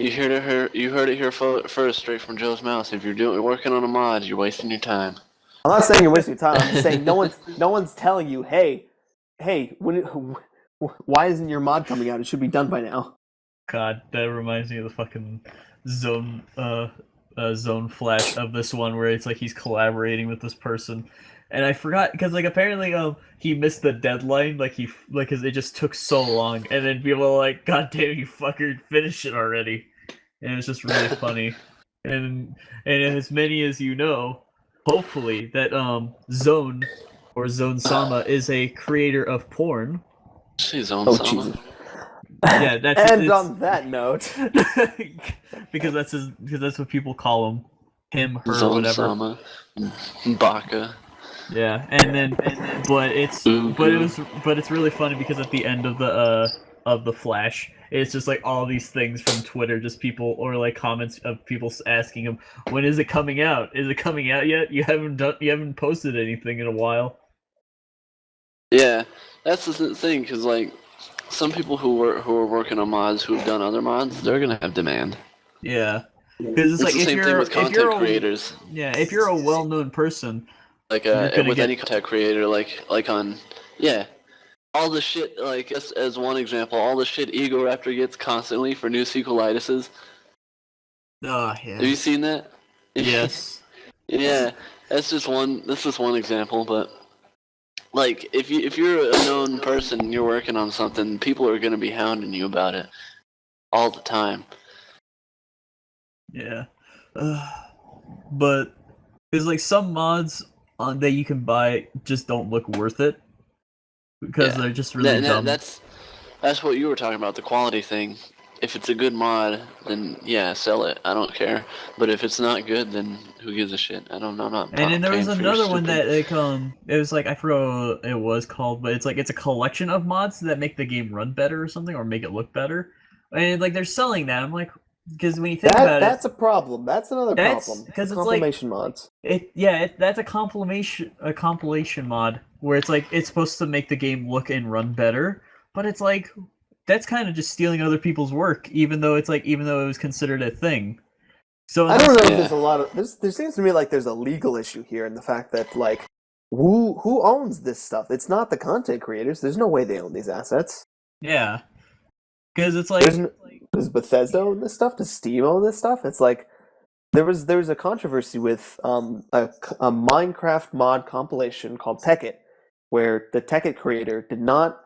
You heard it here first, straight from Joe's mouth. If you're working on a mod, you're wasting your time. I'm not saying you're wasting your time. I'm just saying no one's telling you, hey, why isn't your mod coming out? It should be done by now. God, that reminds me of the fucking zone flash of this one where it's like he's collaborating with this person. And I forgot because like apparently he missed the deadline, like because it just took so long, and then people are like, God damn, you fucker, finish it already. And it's just really funny. And as many as you know, hopefully that Zone or Zone Sama is a creator of porn. She's Zone Sama. Jesus. Yeah, that's and on that note, because that's what people call him, her, Zone whatever. Sama, Baka. Yeah, but it's really funny because at the end of the flash, it's just like all these things from Twitter, just people or like comments of people asking him, when is it coming out? Is it coming out yet? You haven't posted anything in a while. Yeah, that's the thing, because like some people who are working on mods who have done other mods, they're gonna have demand. Yeah, because it's like the same thing with content creators. Yeah, if you're a well-known person. Like with any content creator, like on, all the shit, like as one example, all the shit Ego Raptor gets constantly for new sequelitis. Oh yeah. Have you seen that? Yes. Yeah, that's just one example, but like if you're a known person and you're working on something, people are gonna be hounding you about it all the time. Yeah, but there's like some mods that you can buy just don't look worth it, because they're just really dumb. That's what you were talking about, the quality thing. If it's a good mod, then yeah, sell it. I don't care. But if it's not good, then who gives a shit? I don't know. And then there was another one that it was like I forgot what it was called, but it's like it's a collection of mods that make the game run better or something, or make it look better. And like they're selling that. I'm like, because when you think about that's a problem. That's another problem. Because it's compilation mods. That's a compilation mod where it's like it's supposed to make the game look and run better, but it's like that's kind of just stealing other people's work, even though it was considered a thing. So I don't know if there's a lot of there seems to me like there's a legal issue here in the fact that like who owns this stuff? It's not the content creators. There's no way they own these assets. Yeah. Because it's like does Bethesda own this stuff? Does Steam own this stuff? It's like there was a controversy with a Minecraft mod compilation called Tekkit, where the Tekkit creator did not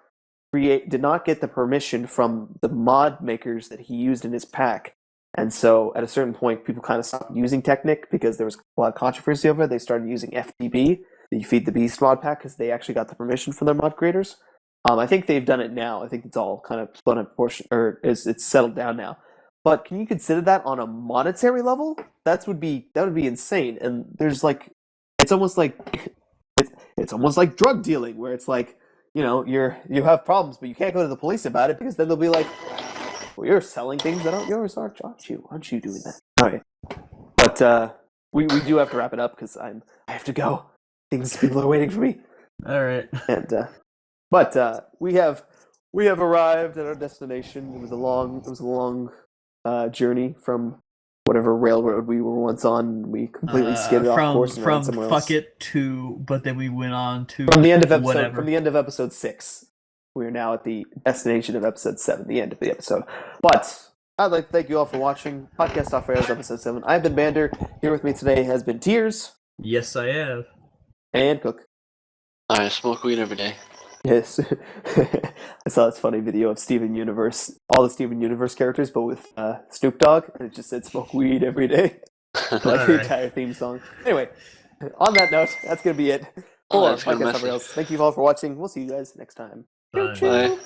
get the permission from the mod makers that he used in his pack. And so at a certain point, people kind of stopped using Technic because there was a lot of controversy over it. They started using FTB, the Feed the Beast mod pack, because they actually got the permission from their mod creators. I think they've done it now. I think it's all kind of spun a portion, or it's settled down now. But can you consider that on a monetary level? That would be insane. And there's like, it's almost like drug dealing, where it's like, you know, you have problems, but you can't go to the police about it because then they'll be like, well, you're selling things that aren't yours, aren't you? Aren't you doing that? All right, but we do have to wrap it up because I have to go. People are waiting for me. All right, and but we have arrived at our destination. It was a long journey from whatever railroad we were once on. We completely skidded off course and ran somewhere else. Fuck it to, but then we went on to from the end of episode 6. We are now at the destination of episode 7, the end of the episode. But I'd like to thank you all for watching Podcast Off Rails episode 7. I've been Bander. Here with me today has been Tears. Yes, I have. And Cook. I smoke weed every day. Yes. I saw this funny video of Steven Universe, all the Steven Universe characters, but with Snoop Dogg, and it just said smoke weed every day. Like the entire theme song. Anyway, on that note, that's going to be it for Podcast Off Rails. Thank you all for watching. We'll see you guys next time. Bye.